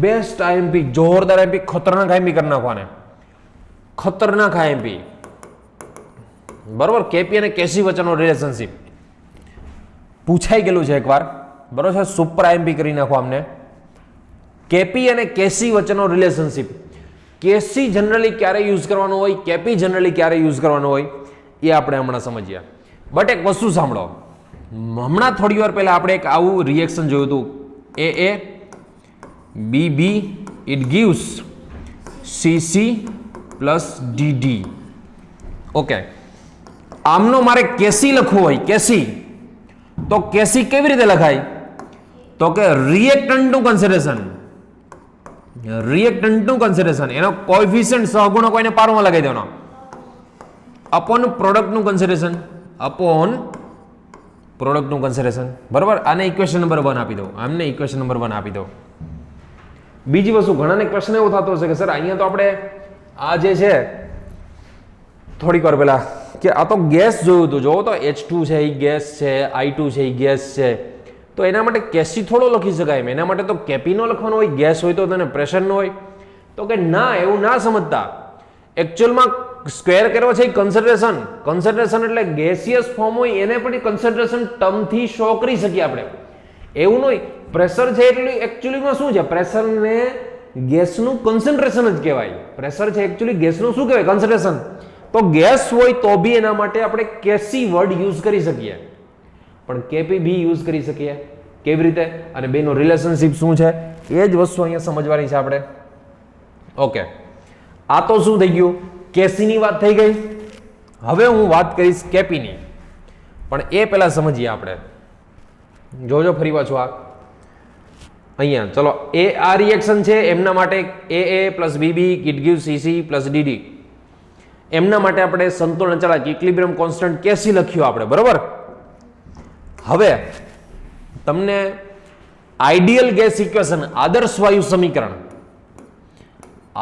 best IMP, જોરદાર આઈએમપી, ખતરનાક આઈએમપી કરી નાખવાને, ખતરનાક આઈએમપી. બરોબર. કેપી અને કેસી વચ્ચેનો રિલેશનશિપ પૂછાઈ ગયેલું છે એકવાર, બરોબર છે. સુપર આઈએમપી કરી નાખો અમને. કેપી અને કેસી વચ્ચેનો રિલેશનશિપ. કેસી જનરલી ક્યારે યુઝ કરવાનો હોય, કેપી જનરલી ક્યારે યુઝ કરવાનો હોય, એ આપણે હમણાં સમજીએ. બટ એક વસ્તુ સાંભળો, હમણાં થોડી વાર પહેલા આપણે એક આવું રિએક્શન જોયું હતું, AA BB it gives CC plus DD. Okay, આમનો મારે કેસી લખવું હોય, કેસી, તો કેસી કેવી રીતે લખાય? તો કે રિએક્ટન્ટનું કન્સિડરેશન, રિએક્ટન્ટનું કન્સિડરેશન, એનો કોએફિશિયન્ટ સહગુણક કોઈને પારમાં લગાવી દેવાનો, અપોન પ્રોડક્ટનું કન્સિડરેશન, અપોન પ્રોડક્ટનું કન્સિડરેશન. બરાબર. આને ઇક્વેશન નંબર 1 આપી દો, આમને ઇક્વેશન નંબર 1 આપી દો. બીજી વસ્તુ, ઘણાને પ્રશ્ન એવો થતો હશે કે સર અહીંયા તો આપણે આ જે છે થોડીક વાર પહેલા કે આ તો ગેસ જોયું હતું, જોવો તો H2 છે એ ગેસ છે, I2 છે એ ગેસ છે, તો એના માટે કેસી થોડો લખી શકાય એમ, એના માટે તો કેપીનો લખવાનો હોય, ગેસ હોય તો તેને પ્રેશરનો હોય. તો કે ના, એવું ના સમજતા. એકચ્યુઅલમાં સ્ક્વેર કર્યો છે કન્સન્ટ્રેશન, કન્સન્ટ્રેશન એટલે ગેસિયસ ફોર્મ હોય એને પણ કન્સન્ટ્રેશન ટર્મથી શો કરી શકીએ આપણે, એવું નહીં. પ્રેશર છે એટલે એકચ્યુઅલીમાં શું છે? પ્રેશરને ગેસનું કન્સન્ટ્રેશન જ કહેવાય. પ્રેશર છે એકચ્યુઅલી ગેસનું શું કહેવાય? કન્સન્ટ્રેશન. તો ગેસ હોય તો બી એના માટે આપણે કેસી વર્ડ યુઝ કરી શકીએ, પણ કેપી બી યુઝ કરી શકીએ. કેવી રીતે? અને બેનો રિલેશનશિપ શું છે એ જ વસ્તુ અહીંયા સમજવાની છે આપણે. ઓકે, આ તો શું થઈ ગયું? કેસીની વાત થઈ ગઈ. હવે હું વાત કરીશ કેપીની, પણ એ પહેલા સમજીએ આપણે. જોજો ફરી પાછું આ અહીંયા, ચલો. એ આ રિએક્શન છે, એમના માટે AA plus BB it gives CC plus DD. એમના માટે આપણે સંતુલન ચલાક ઇક્વિલિબ્રિયમ કોન્સ્ટન્ટ કેસી લખ્યું આપણે, બરોબર. હવે તમને આઈડિયલ ગેસ ઇક્વેશન, આદર્શ વાયુ સમીકરણ,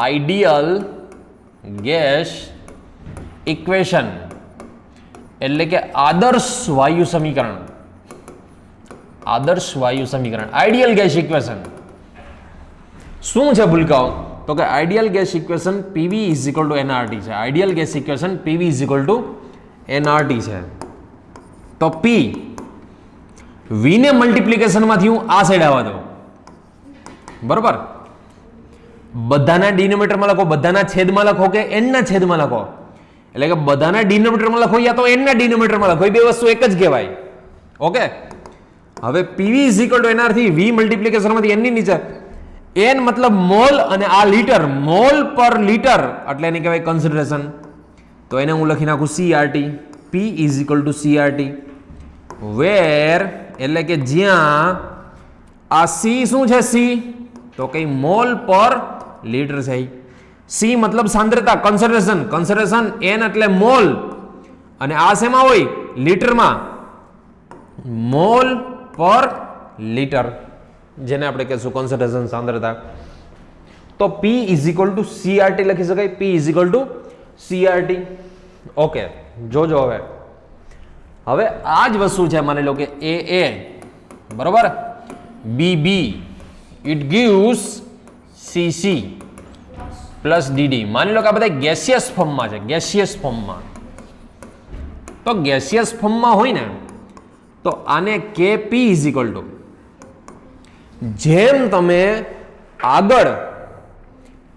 આઈડિયલ ગેસ ઇક્વેશન એટલે કે આદર્શ વાયુ સમીકરણ, આદર્શ વાયુ સમીકરણ, આઈડિયલ ગેસ ઇક્વેશન શું છે ભૂલકાઓ? તો કે ideal gas equation PV is equal two NRT છે. Ideal gas equation PV is equal two NRT છે. તો P V ને મલ્ટીપ્લિકેશનમાંથી હું આ સાઈડ આવવા દઉં, બરોબર. બધાના ડિનોમિનેટરમાં લખો, બધાના છેદમાં લખો કે n ના છેદમાં લખો, એટલે કે બધાના ડિનોમિનેટરમાં લખો યા તો n ના ડિનોમિનેટરમાં લખો, બે વસ્તુ એક જ કહેવાય. ઓકે, હવે પીવી ઇઝ ઇક્વલ ટુ એનાથી વી મલ્ટીપ્લિકેશનમાંથી n ની નીચે n મતલબ મોલ અને આ લીટર, મોલ પર લીટર એટલે એને કહેવાય કન્સન્ટ્રેશન. તો એને હું લખી નાખું CRT, P is equal two CRT, વેર એટલે કે જ્યાં આ C શું છે? C તો કઈ મોલ પર લીટર છે. C મતલબ સાંદ્રતા, કન્સન્ટ્રેશન, કન્સન્ટ્રેશન n એટલે મોલ અને આ શેમાં હોય? લીટરમાં, મોલ પર લીટર, જેને આપણે કહીશું કોન્સન્ટ્રેશન, સાંદ્રતા. તો P is equal two CRT લખી શકાય, P is equal two CRT. Okay, જોજો હવે આ જ વસ્તુ છે, માની લો કે A બરોબર, B it gives CC plus DD. માની લો કે આ બધા ગેસિયસ ફોર્મમાં છે, ગેસિયસ ફોર્મમાં. તો ગેસિયસ ફોર્મમાં હોય ને તો આને KP ઇઝ ઇક્વલ ટુ, જેમ તમે આગળ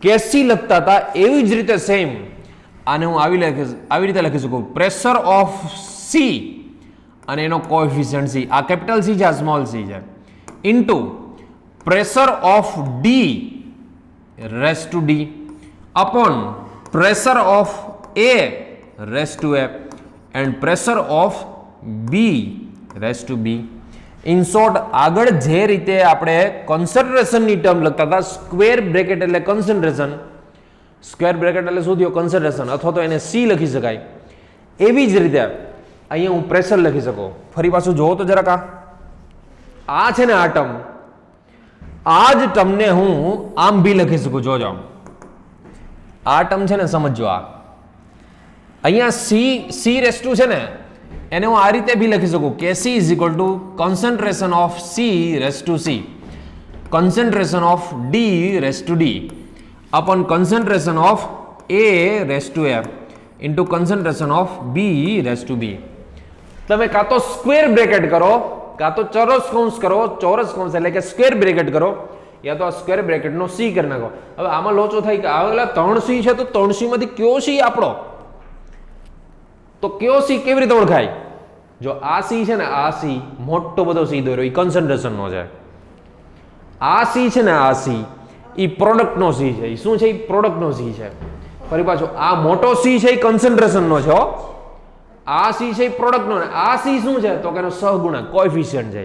કેસી લખતા હતા એવી જ રીતે સેમ આને હું આવી રીતે લખી શકું, પ્રેશર ઓફ C અને એનો કોએફિશિયન્ટ C, આ કેપિટલ C છે, આ સ્મોલ c છે, into pressure of D raise to D upon pressure of A raised to A and pressure of B raised to B. In short, આગળ જે રીતે આપણે કોન્સન્ટ્રેશનની ટર્મ લખતા હતા, સ્ક્વેર બ્રેકેટ એટલે કોન્સન્ટ્રેશન, સ્ક્વેર બ્રેકેટ એટલે શું થયો? કોન્સન્ટ્રેશન, અથવા તો એને C લખી શકાય. એવી જ રીતે અહીંયા હું પ્રેશર લખી શકું. ફરી પાછું જોવો તો જરાક આ છે ને આ ટર્મ, આ જ ટર્મને હું આમ બી લખી શકું. જોજો આ ટર્મ છે ને, સમજો આ અહીંયા C રેસ ટુ છે ને, એને હું આ રીતે બી લખી શકું, KC is equal two concentration of C raise to C, concentration of D raise to D upon concentration of A raise to A into concentration of B raise to B. તમે કાં તો સ્ક્વેર બ્રેકેટ કરો, કાં તો ચોરસ કૌંસ કરો, ચોરસ કૌંસ એટલે કે સ્ક્વેર બ્રેકેટ કરો, યા તો આ સ્ક્વેર બ્રેકેટનો C કરી નાખો. હવે આમાં લોચો થાય કે આ 3C છે, તો 3C માંથી કયો C આપણો? તો કયો C કેવી રીતે ઓળખાય? જો આ C છે ને, આ C મોટો બધો C દોર્યો, એ કોન્સન્ટ્રેશનનો છે. આ C છે ને, આ C એ પ્રોડક્ટનો C છે. એ શું છે? એ પ્રોડક્ટનો C છે. ફરી પાછો આ મોટો C છે, એ કોન્સન્ટ્રેશનનો છે. આ C છે એ પ્રોડક્ટનો, ને આ C શું છે? તો કે એનો સહગુણક, કોએફિશિયન્ટ છે.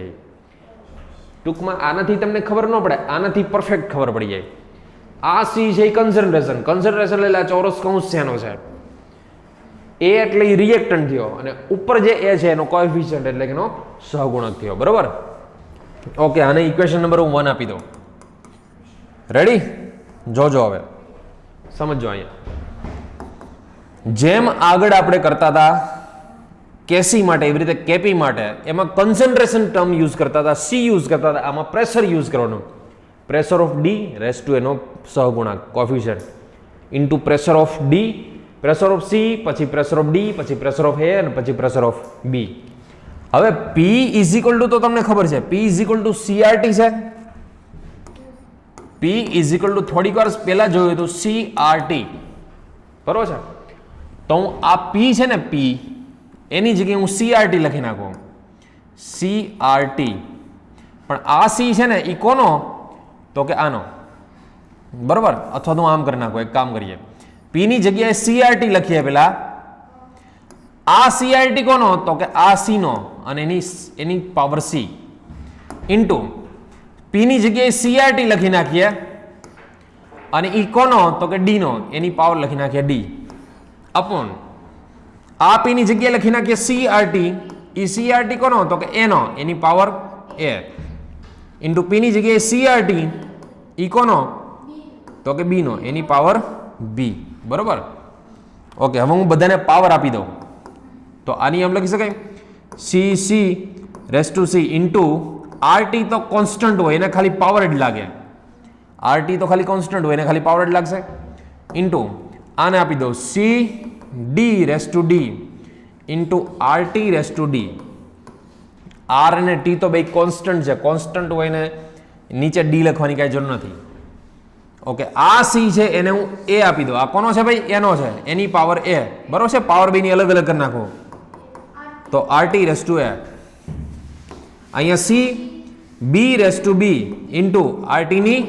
ટૂંકમાં આનાથી તમને ખબર ન પડે, આનાથી પરફેક્ટ ખબર પડી જાય. આ C છે એ કન્સન્ટ્રેશન, કન્સન્ટ્રેશન એટલે ચોરસ કૌંસ છે એનો છે. A એટલે એ રિએક્ટન્ટ થયો, અને ઉપર જે A છે એનો કોએફિશિયન્ટ એટલે કે એનો સહગુણક થયો. બરોબર? ઓકે, આને ઇક્વેશન નંબર 1 આપી દો. રેડી? જોજો હવે સમજો. અહીંયા જેમ આગળ આપણે કરતા હતા કેસી માટે, એવી રીતે કેપી માટે એમાં કોન્સન્ટ્રેશન ટર્મ યુઝ કરતા હતા, C યુઝ કરતા હતા. આમાં પ્રેશર યુઝ કરવાનું, pressure of D raise to એનો સહગુણક, coefficient, into pressure of D, pressure of C, પછી પ્રેશર ઓફ D, પછી પ્રેશર ઓફ A અને પછી પ્રેશર ઓફ B. હવે P ઇઝ ઇક્વલ ટુ, તો તમને ખબર છે, P is equal two CRT છે. P ઇઝ ઇક્વલ ટુ થોડીક વાર પહેલા જોયું હતું CRT, બરોબર છે? તો હું આ P છે ને, P એની જગ્યાએ હું CRT લખી નાખું, CRT. પણ આ C છે ને, એ કોનો? તો કે આનો, બરોબર? અથવા તો હું આમ કરી નાખું, એક કામ કરીએ, P ની જગ્યાએ CRT લખીએ પેલા. આ CRT કોનો? તો કે આ C નો, અને એની પાવર C, ઇન્ટુ P ની જગ્યાએ CRT લખી નાખીએ, અને ઈ કોનો? તો કે D નો, એની પાવર લખી નાખીએ D, અપોન આ P ની જગ્યાએ લખી નાખીએ CRT, ઈ CRT કોનો? તો કે A નો, એની પાવર A, ઇન્ટુ P ની જગ્યાએ CRT, ઈ કોનો? તો કે B નો, એની પાવર B. બરોબર? ઓકે, હવે હું બધાને પાવર આપી દઉં. તો આની એમ લખી શકાય CC raise to C into RT તો કોન્સ્ટન્ટ હોય, એને ખાલી પાવર જ લાગે. RT તો ખાલી કોન્સ્ટન્ટ હોય, એને ખાલી પાવર જ લાગશે. ઇન્ટુ આને આપી દઉં CD raise to D into RT raise to D. R અને T તો બે કોન્સ્ટન્ટ છે, કોન્સ્ટન્ટ હોય ને નીચે D લખવાની કાંઈ જરૂર નથી. ઓકે, આ સી છે એને હું એ આપી દઉં. આ કોનો છે ભાઈ? એનો છે, એની પાવર એ. બરોબર છે? પાવર બે ની અલગ અલગ કરી નાખો તો આરટી રેસ ટુ એ. અહીંયા C B raise to B into RT ની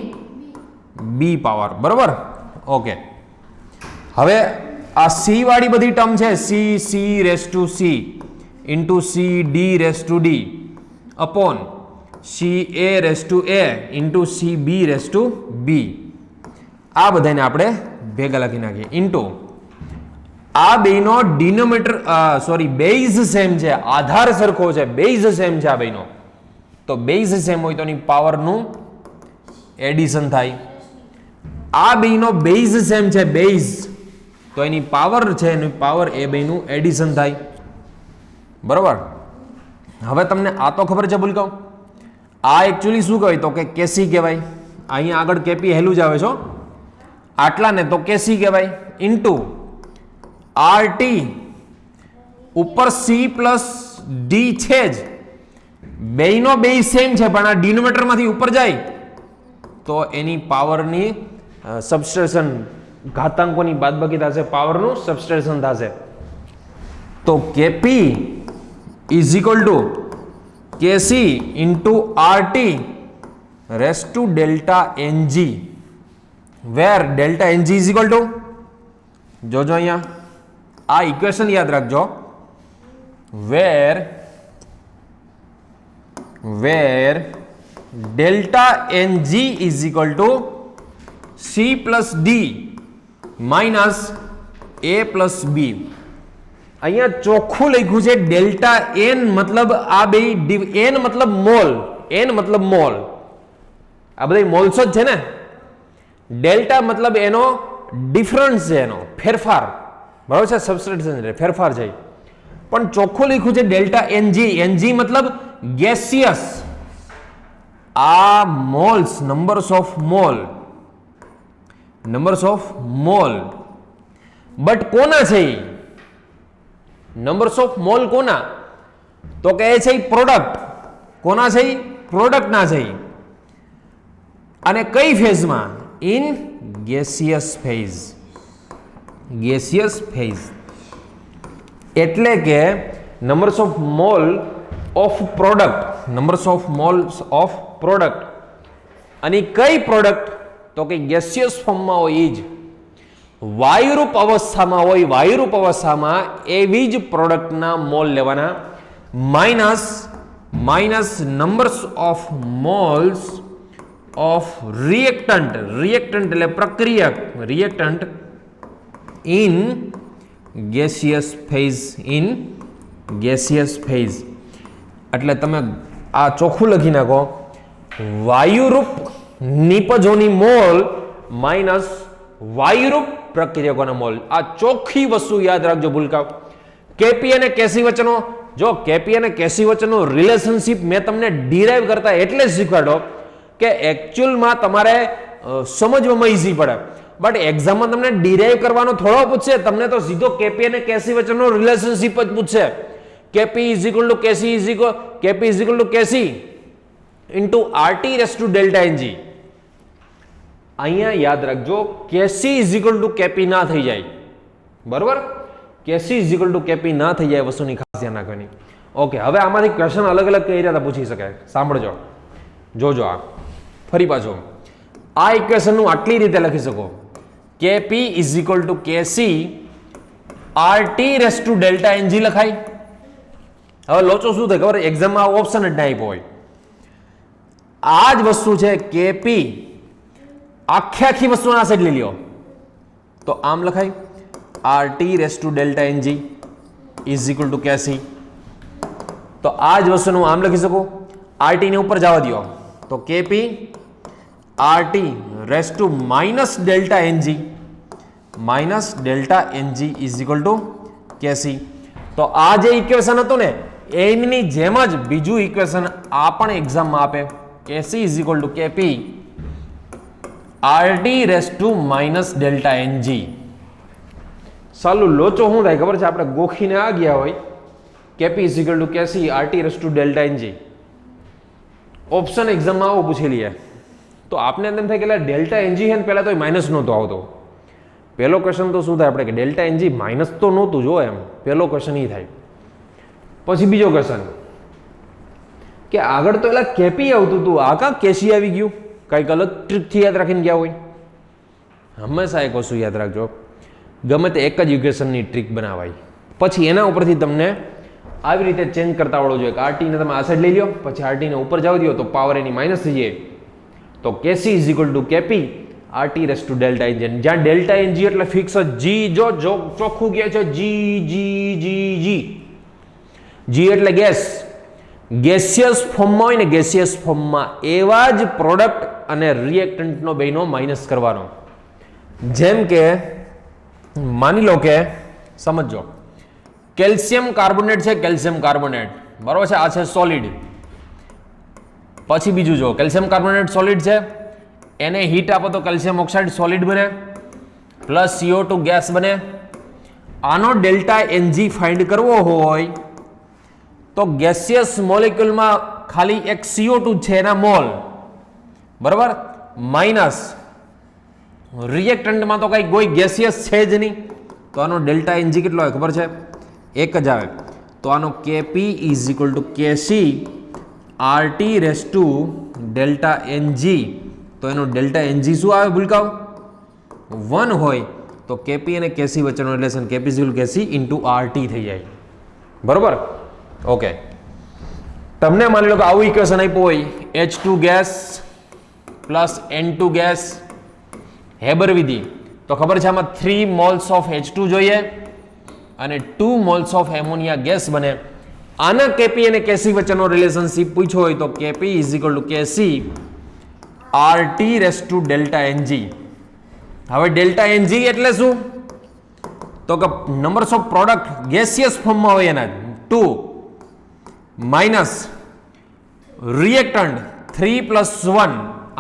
બી પાવર. બરોબર? ઓકે, હવે આ સી વાળી બધી ટર્મ છે C raise to C into C D raise to D upon C A raise to A into C B raise to B. આ બધાને આપણે ભેગા લખી નાખીએ ઇન્ટુ આ બેનો ડિનોમિનેટર બેઝ સેમ છે, આધાર સરખો છે, બેઝ સેમ છે આ બેનો. તો બેઝ સેમ હોય તો એની પાવરનું એડિશન થાય. આ બેનો બેઝ સેમ છે, બેઝ, તો એની પાવર છે, એની પાવર એ બેનું એડિશન થાય. બરોબર? હવે તમને આ તો ખબર છે ભૂલકાઓ, આ એકચ્યુઅલી શું કહેવાય તો કે કેસી કહેવાય. અહીંયા આગળ કેપી હેલું જ આવે છો, આટલાને તો કેસી કહેવાય ઇન્ટુ આરટી ઉપર સી પ્લસ ડી છે જ, બેયનો બેઝ સેમ છે પણ આ ડિનોમિનેટરમાંથી ઉપર જાય તો એની પાવરની સબસ્ટ્રેશન, ઘાતાંકોની બાદબાકી થશે, પાવરનું સબસ્ટ્રેશન થશે. તો KP is equal to KC into RT raise to delta NG, where delta NG is equal to, જોજો અહીંયા આ ઇક્વેશન યાદ રાખજો, where delta NG is equal to C plus D minus A plus B. અહીંયા ચોખ્ખું લખ્યું છે delta N મતલબ આ બે, એન મતલબ મોલ, એન મતલબ મોલ, આ બધા મોલ્સ જ છે ને. ડેલ્ટા મતલબ એનો ડિફરન્સ છે, એનો ફેરફાર. બરાબર છે? સબસ્ટ્રેશન એટલે ફેરફાર છે. પણ ચોખ્ખું લખ્યું છે ડેલ્ટા એનજી, એનજી મતલબ ગેસિયસ. આ moles, numbers of mole, but કોના છે? નંબર્સ ઓફ મોલ કોના? તો કે એ છે પ્રોડક્ટ. કોના છે? પ્રોડક્ટના છે. અને કઈ ફેઝમાં? In gaseous phase. Gaseous phase એટલે કે numbers of mole of product, numbers of moles of product. અને કઈ પ્રોડક્ટ? તો કે ગેસિયસ ફોર્મમાં હોય એ જ, વાયુરૂપ અવસ્થામાં હોય, વાયુરૂપ અવસ્થામાં એવી જ પ્રોડક્ટના મોલ લેવાના, minus numbers of moles of reactant, reactant એટલે પ્રક્રિયક, reactant in gaseous phase, in gaseous phase. એટલે તમે આ ચોખ્ખું લખી નાખો, વાયુરૂપ નિપજોની મોલ માઇનસ વાયુરૂપ પ્રક્રિયકોના મોલ. આ ચોખ્ખી વસ્તુ યાદ રાખજો ભૂલકાઓ. કેપી અને કેસી વચ્ચેનો, જો કેપી અને કેસી વચ્ચેનો રિલેશનશિપ મેં તમને ડિરાઈવ કરતા એટલે શીખવાડો કે એકચ્યુઅલમાં તમારે સમજવામાં ઈઝી પડે. બટ એક્ઝામમાં તમને ડિરાઈવ કરવાનો થોડો પૂછશે, તમને તો સીધો કેપી અને કેસી વચ્ચેનો રિલેશનશિપ જ પૂછશે. KP is equal to KC is equal, KP is equal to KC into RT raise to delta NG. અહીંયા યાદ રાખજો KC is equal to KP ના થઈ જાય. બરોબર? KC is equal to KP ના થઈ જાય, વસ્તુની ખાસ ધ્યાન રાખવાની. ઓકે, હવે આમાંથી ક્વેશ્ચન અલગ અલગ કઈ રીતે પૂછી શકાય સાંભળજો, જોજો. આ ફરી પાછો આ ઇક્વેશનનું આટલી રીતે લખી શકો, KP is equal to KC RT raise to delta NG લખાય. હવે લોચો શું થાય ખબર? એક્ઝામમાં ઓપ્શન જ ના આપ્યો હોય. આ જ વસ્તુ છે કેપી, આખી વસ્તુના સાઈડ લઈ લ્યો તો આમ લખાય, RT raise to delta NG is equal to KC. તો આ જ વસ્તુનું આમ લખી શકો, આરટી ને ઉપર જવા દો તો KP RT raise to minus delta NG is equal to KC. તો આ જે ઇક્વેશન હતું ને એની જેમ જ બીજું ઇક્વેશન આ પણ એક્ઝામમાં આપે, KC is equal to KP RT raise to minus delta NG. સાલું લોચો શું થાય ખબર છે? આપણે ગોખીને આ ગયા હોય KP is equal to KC RT raise to delta NG. Option એક્ઝામમાં આવો પૂછી લઈએ, તો આપને એમ થાય કે ડેલ્ટા એનજી છે ને પહેલાં તો માઇનસ નહોતો આવતો. પહેલો ક્વેશ્ચન તો શું થાય આપણે કે ડેલ્ટા એનજી માઇનસ તો નહોતું જો એમ પહેલો ક્વેશ્ચન એ થાય. પછી બીજો ક્વેશ્ચન કે આગળ તો એલા કેપી આવતું હતું, આ કાં કેસી આવી ગયું? કંઈક અલગ ટ્રીકથી યાદ રાખીને ગયા હોય. હંમેશા એક વસ્તુ યાદ રાખજો, ગમે તે એક જ ઇક્વેશનની ટ્રીક બનાવાય પછી એના ઉપરથી તમને આવી રીતે ચેન્જ કરતા આવડવું જોઈએ કે આરટીને તમે આ સાઈડ લઈ લો, પછી આરટીને ઉપર જવા દો તો પાવર એની માઇનસ થઈ જાય. તો KC is equal to KP RT raise to delta NG. જ્યાં ડેલ્ટા એનજી એટલે ફિક્સ જી, જો ચોખ્ખું કહે છે જી જી જી જી. જી એટલે ગેસ, ગેસિયસ ફોર્મમાં હોય ને ગેસિયસ ફોર્મમાં એવા જ પ્રોડક્ટ અને રિએક્ટન્ટનો બેનો માઇનસ કરવાનો. જેમ કે માની લો કે સમજો કેલ્શિયમ કાર્બોનેટ છે, કેલ્શિયમ કાર્બોનેટ બરોબર છે, આ છે સોલિડ. પછી બીજું જો કેલ્શિયમ કાર્બોનેટ સોલિડ છે, એને હીટ આપો તો કેલ્શિયમ ઓક્સાઇડ સોલિડ બને પ્લસ CO2 ગેસ બને. આનો ડેલ્ટા એનજી ફાઇન્ડ કરવો હોય તો ગેસિયસ મોલેક્યુલમાં ખાલી એક CO2 છે એના મોલ બરાબર, માઇનસ રિએક્ટન્ટમાં તો કઈ કોઈ ગેસિયસ છે જ નહીં, તો આનો ડેલ્ટા એનજી કેટલો આવે ખબર છે? એક જ આવે. તો આનો KP is equal to KC RT raise to delta NG. તો એનો ડેલ્ટા એનજી શું આવે ભૂલકાવ? 1 હોય તો કેપી અને કેસી વચ્ચેનો relation KP is equal to KC into RT થઈ જાય. બરોબર? ઓકે, તમને માની લો કે આવું ઇક્વેશન આપ્યું હોય H2 gas plus N2 gas Haber વિધિ, તો ખબર છે આમાં 3 મોલ્સ ઓફ H2 જોઈએ અને 2 મોલ્સ ઓફ એમોનિયા ગેસ બને. આના કેપી અને કેસી વચ્ચેનો રિલેશનશિપ પૂછ્યો હોય તો KP is equal to KC RT raise to delta NG. હવે ડેલ્ટા એનજી એટલે શું? તો કે નંબર્સ ઓફ પ્રોડક્ટ ગેસિયસ ફોર્મમાં હોય એના 2 માઇનસ રિએક્ટન્ટ 3 પ્લસ 1,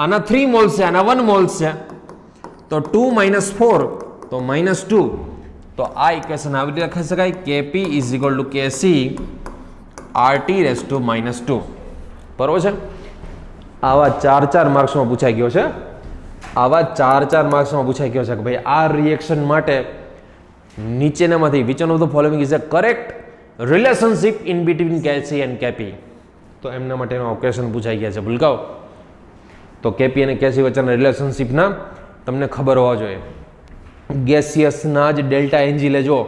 આના 3 મોલ્સ છે, આના 1 મોલ્સ છે, તો 2 માઇનસ 4 તો માઇનસ 2. તો આ ઇક્વેશન આવી રીતે લખી શકાય KP is equal to KC RT raise to minus 2. બરોબર છે? આવા 4 માર્ક્સમાં પૂછાઈ ગયો છે. આવા 4 માર્ક્સમાં પૂછાઈ ગયો છે કે ભાઈ આ રિએક્શન માટે નીચેનામાંથી which of the following is a correct relationship in between KC and KP. તો એમના માટેનો ક્વેશ્ચન પૂછાઈ ગયા છે ભૂલકાઓ. તો કેપી અને કેસી વચ્ચેના રિલેશનશિપના તમને ખબર હોવા જોઈએ. ગેસિયસના જ ડેલ્ટા એનજી લેજો,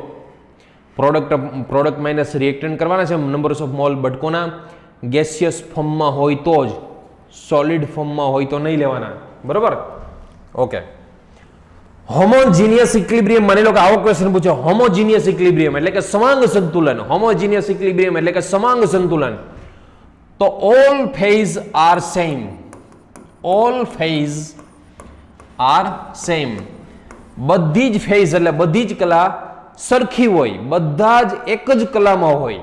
પ્રોડક્ટ માઇનસ રિએક્ટન્ટ કરવાના છે, નંબર્સ ઓફ મોલ બટકોના ગેસિયસ ફોર્મમાં હોય તો જ, સોલિડ ફોર્મમાં હોય તો નહીં લેવાના. બરોબર? ઓકે, હોમોજીનિયસ ઇક્વિલિબ્રિયમ, માની લો કે આવો ક્વેશ્ચન પૂછ્યો, હોમોજીનિયસ ઇક્વિલિબ્રિયમ એટલે કે સમાંગ સંતુલન. હોમોજીનિયસ ઇક્વિલિબ્રિયમ એટલે કે સમાંગ સંતુલન. તો all phase are same, all phase are same. બધી જ ફેઝ એટલે બધી જ કલા સરખી હોય, બધા જ એક જ કલામાં હોય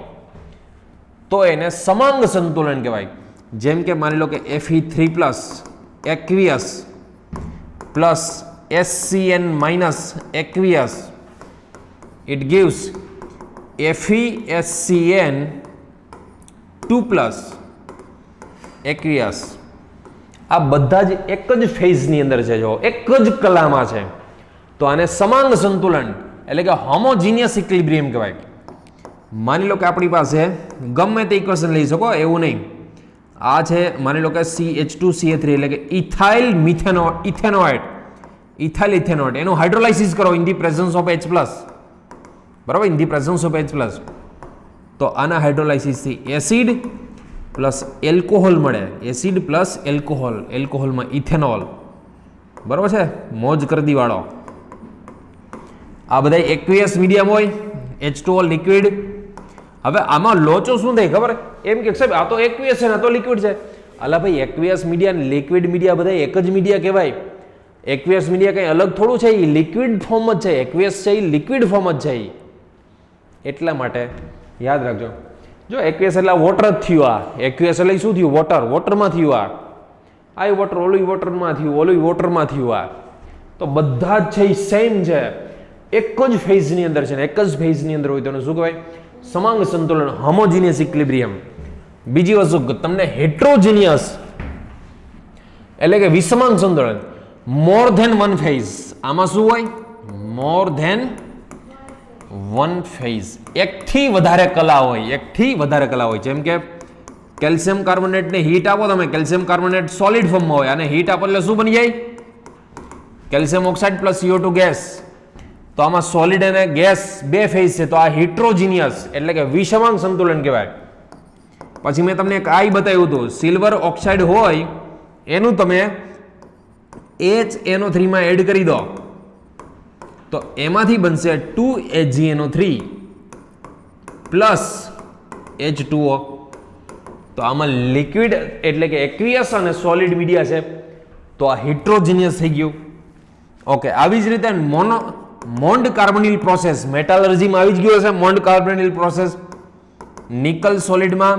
તો એને સમાંગ સંતુલન કહેવાય. જેમ કે માની લો કે Fe3 plus aqueous plus SCN minus aqueous, it gives FeSCN 2 plus aqueous. આ બધા જ એક જ ફેઝની અંદર છે, જો એક જ કલામાં છે, તો આને સમાંગ સંતુલન એટલે કે હોમોજીનિયસ ઇક્વિલિબ્રિયમ કહેવાય. માની લો કે આપણી પાસે ગમે તે ઇક્વેશન લઈ શકો એવું નહીં. આ છે માની લો કે CH2CH3 એટલે કે ઇથાઇલ ઇથેનોઇડ, ઇથાઇલ ઇથેનોઇડ, એનું હાઇડ્રોલાઇસિસ કરો in the presence of H+, બરાબર, in the presence of H+, તો આના હાઇડ્રોલાઇસિસથી એસિડ પ્લસ એલ્કોહોલ મળે, એસિડ પ્લસ એલ્કોહોલ, એલ્કોહોલમાં ઇથેનોલ. બરાબર છે? મોજ કરી દીવાળો. આ બધા એક્વિયસ મીડિયમ હોય, H2O લિક્વિડ. હવે આમાં લોચો શું થાય ખબર? એમ કે સાહેબ આ તો એક્વિયસ છે ને આ તો લિક્વિડ છે. અલા ભાઈ, એક્વિયસ મીડિયા અને લિક્વિડ મીડિયા બધા એક જ મીડિયા કહેવાય. એક્વિયસ મીડિયા કંઈ અલગ થોડું છે, એ લિક્વિડ ફોર્મ જ છે. એક્વિયસ છે એ લિક્વિડ ફોર્મ જ છે. એટલા માટે યાદ રાખજો. જો એક્વિયસ એટલે વોટર જ થયું. આ એક્વિયસ એટલે શું થયું? વોટર, વોટરમાં થયું. આ વોટર, ઓલું વોટરમાં થયું, ઓલું વોટરમાં થયું. આ તો બધા જ છે એ સેમ છે, એક જ ફેઝની અંદર છે ને એક જ ફેઝની અંદર હોય તો શું કહેવાય? સમાંગ સંતુલન, હોમોજીનિયસ ઇક્વિલિબ્રિયમ. બીજી વસ્તુ તમને હેટ્રોજીનિયસ એટલે કે વિષમાંગ સંતુલન. મોર ધેન વન ફેઝ, આમાં શું હોય? મોર ધેન વન ફેઝ, એકથી વધારે કલા હોય, એકથી વધારે કલા હોય. જેમ કે કેલ્શિયમ કાર્બોનેટને હીટ આપો તમે, કેલ્શિયમ કાર્બોનેટ સોલિડ ફોર્મમાં હોય, અને હીટ આપો એટલે શું બની જાય? Calcium oxide plus CO2 gas. તો આમાં સોલિડ અને ગેસ બે ફેઝ છે, તો આ હિટ્રોજીનિયસ એટલે કે વિષમાંગ સંતુલન કહેવાય. પછી મેં તમને એક આઈ બતાવ્યું હતું, સિલ્વર ઓક્સાઇડ હોય એનું તમે HNO3 માં એડ કરી દો તો એમાંથી બનશે 2HgNO3 પ્લસ H2O. તો આમાં લિક્વિડ એટલે કે એક્વિયસ અને સોલિડ મીડિયા છે, તો આ હિટ્રોજીનિયસ થઈ ગયું. ઓકે, આવી જ રીતે મોન્ડ કાર્બોનિલ પ્રોસેસ મેટાલર્જીમાં આવી જ ગયો છે. મોન્ડ કાર્બોનિલ પ્રોસેસ, નિકલ સોલિડમાં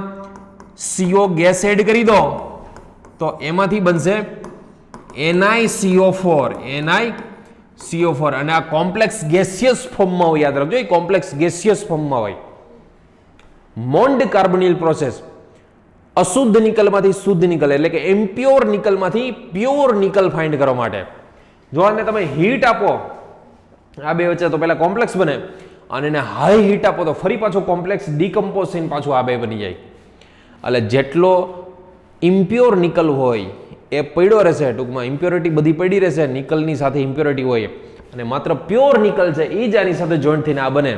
CO ગેસ એડ કરી દો તો એમાંથી બનશે NiCO4 અને આ કોમ્પ્લેક્સ ગેસિયસ ફોર્મમાં હોય. યાદ રાખજો, એ કોમ્પ્લેક્સ ગેસિયસ ફોર્મમાં હોય. મોન્ડ કાર્બોનિલ પ્રોસેસ અશુદ્ધ નિકલમાંથી શુદ્ધ નિકલ એટલે કે ઇમ્પ્યોર નિકલમાંથી પ્યોર નિકલ ફાઇન્ડ કરવા માટે જો આને તમે હીટ આપો, આ બે વચ્ચે તો પહેલા કોમ્પ્લેક્સ બને, અને એને હાઈ હીટ આપો તો ફરી પાછો કોમ્પ્લેક્સ ડીકમ્પોઝ થઈને પાછું આ બે બની જાય. એટલે જેટલો ઇમ્પ્યોર નિકલ હોય એ પડ્યો રહેશે, ટૂંકમાં ઇમ્પ્યોરિટી બધી પડી રહેશે, નિકલની સાથે ઇમ્પ્યોરિટી હોય, અને માત્ર પ્યોર નિકલ છે એ જ આની સાથે જોઈન્ટ થઈને આ બને.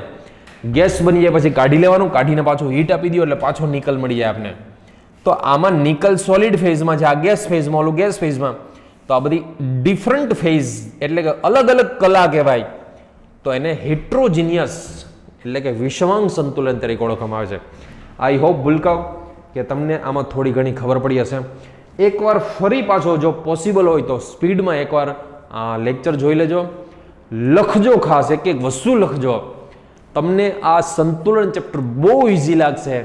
ગેસ બની જાય પછી કાઢી લેવાનું, કાઢીને પાછું હીટ આપી દો એટલે પાછો નિકલ મળી જાય આપને. તો આમાં નિકલ સોલિડ ફેઝમાં છે, આ ગેસ ફેઝમાં, ઓલું ગેસ ફેઝમાં. તો આ બધી ડિફરન્ટ ફેઝ એટલે કે અલગ અલગ કલા કહેવાય. તો એને હિટ્રોજીનિયસ એટલે કે વિષમાંગ સંતુલન તરીકે ઓળખવામાં આવે છે. આઈ હોપ ભૂલકાઓ કે તમને આમાં થોડી ઘણી ખબર પડી હશે. એકવાર ફરી પાછો જો પોસિબલ હોય તો સ્પીડમાં એકવાર આ લેક્ચર જોઈ લેજો, લખજો, ખાસ એક એક વસ્તુ લખજો. તમને આ સંતુલન ચેપ્ટર બહુ ઇઝી લાગશે,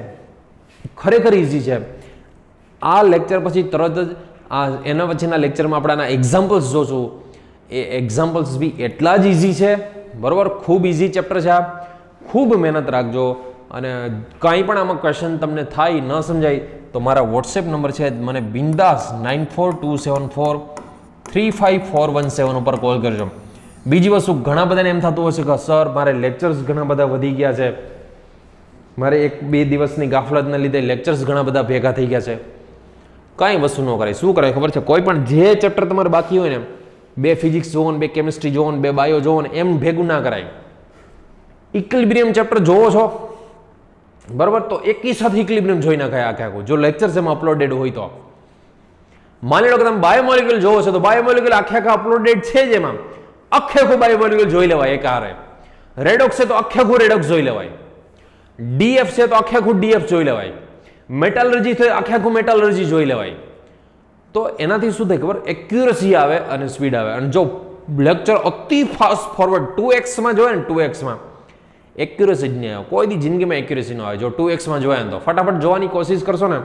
ખરેખર ઇઝી છે. આ લેક્ચર પછી તરત જ એના પછીના લેક્ચરમાં આપણે આના એક્ઝામ્પલ્સ જોશું. એ એક્ઝામ્પલ્સ બી એટલા જ ઇઝી છે, બરાબર? ખૂબ ઇઝી ચેપ્ટર છે આ, ખૂબ મહેનત રાખજો. અને કાંઈ પણ આમાં ક્વેશ્ચન તમને થાય, ન સમજાય તો મારા વોટ્સએપ નંબર છે, મને બિંદાસ 9427435417 ઉપર કોલ કરજો. બીજી વસ્તુ, ઘણા બધાને એમ થતું હશે કે સર મારે લેક્ચર્સ ઘણા બધા વધી ગયા છે, મારે 1-2 દિવસની ગાફલતને લીધે લેક્ચર્સ ઘણા બધા ભેગા થઈ ગયા છે. કાંઈ વસ્તુ ન કરાય. શું કરાય ખબર છે? કોઈ પણ જે ચેપ્ટર તમારે બાકી હોય ને, 2 ફિઝિક્સ જોવો ને, 2 કેમિસ્ટ્રી જોવો ને, 2 બાયો જોવો ને, એમ ભેગું ના કરાય. ઇક્વિલિબ્રિયમ ચેપ્ટર જોવો છો, બરાબર? તો એકી સાથે ઇક્વિલિબ્રિયમ જોઈ નાખાય આખે આખું, જો લેક્ચર્સ એમાં અપલોડેડ હોય તો. માની લો કે તમે બાયોમોલિક્યુલ જોવો છો તો બાયોમોલિક્યુલ આખે આખા અપલોડેડ છે જ, એમાં આખે આખું બાયોમોલિક્યુલ જોઈ લેવાય એક હારે. રેડોક્સ છે તો આખે આખું રેડોક્સ જોઈ લેવાય. ડીએફ છે તો આખે આખું ડીએફ જોઈ લેવાય. મેટાલર્જી છે આખે આખું મેટાલર્જી જોઈ લેવાય. તો એનાથી શું થાય ખબર? એક્યુરસી આવે અને સ્પીડ આવે. અને જો લેક્ચર અતિ ફાસ્ટ ફોરવર્ડ 2x માં જોવે ને, 2x માં એક્યુરસી જ નહીં આવે, કોઈ દી જિંદગીમાં એક્યુરસી ન આવે. જો 2x માં જોયા ને તો ફટાફટ જોવાની કોશિશ કરશો ને,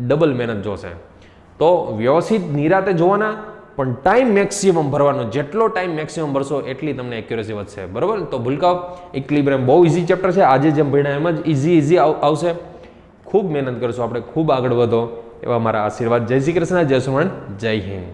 ડબલ મહેનત જોશે. તો વ્યવસ્થિત નિરાતે જોવાના, પણ ટાઈમ મેક્સિમમ ભરવાનો. જેટલો ટાઈમ મેક્સિમમ ભરશો એટલી તમને એક્યુરસી વધશે, બરાબર? તો ભૂલકાઓ, ઇક્વિલિબ્રિયમ બહુ ઇઝી ચેપ્ટર છે. આજે જેમ ભણ્યા એમ જ ઇઝી આવશે. ખૂબ મહેનત કરશો આપણે, ખૂબ આગળ વધો એવા મારા આશીર્વાદ. જય શ્રી કૃષ્ણ, જય સુમન, જય હિન્દ.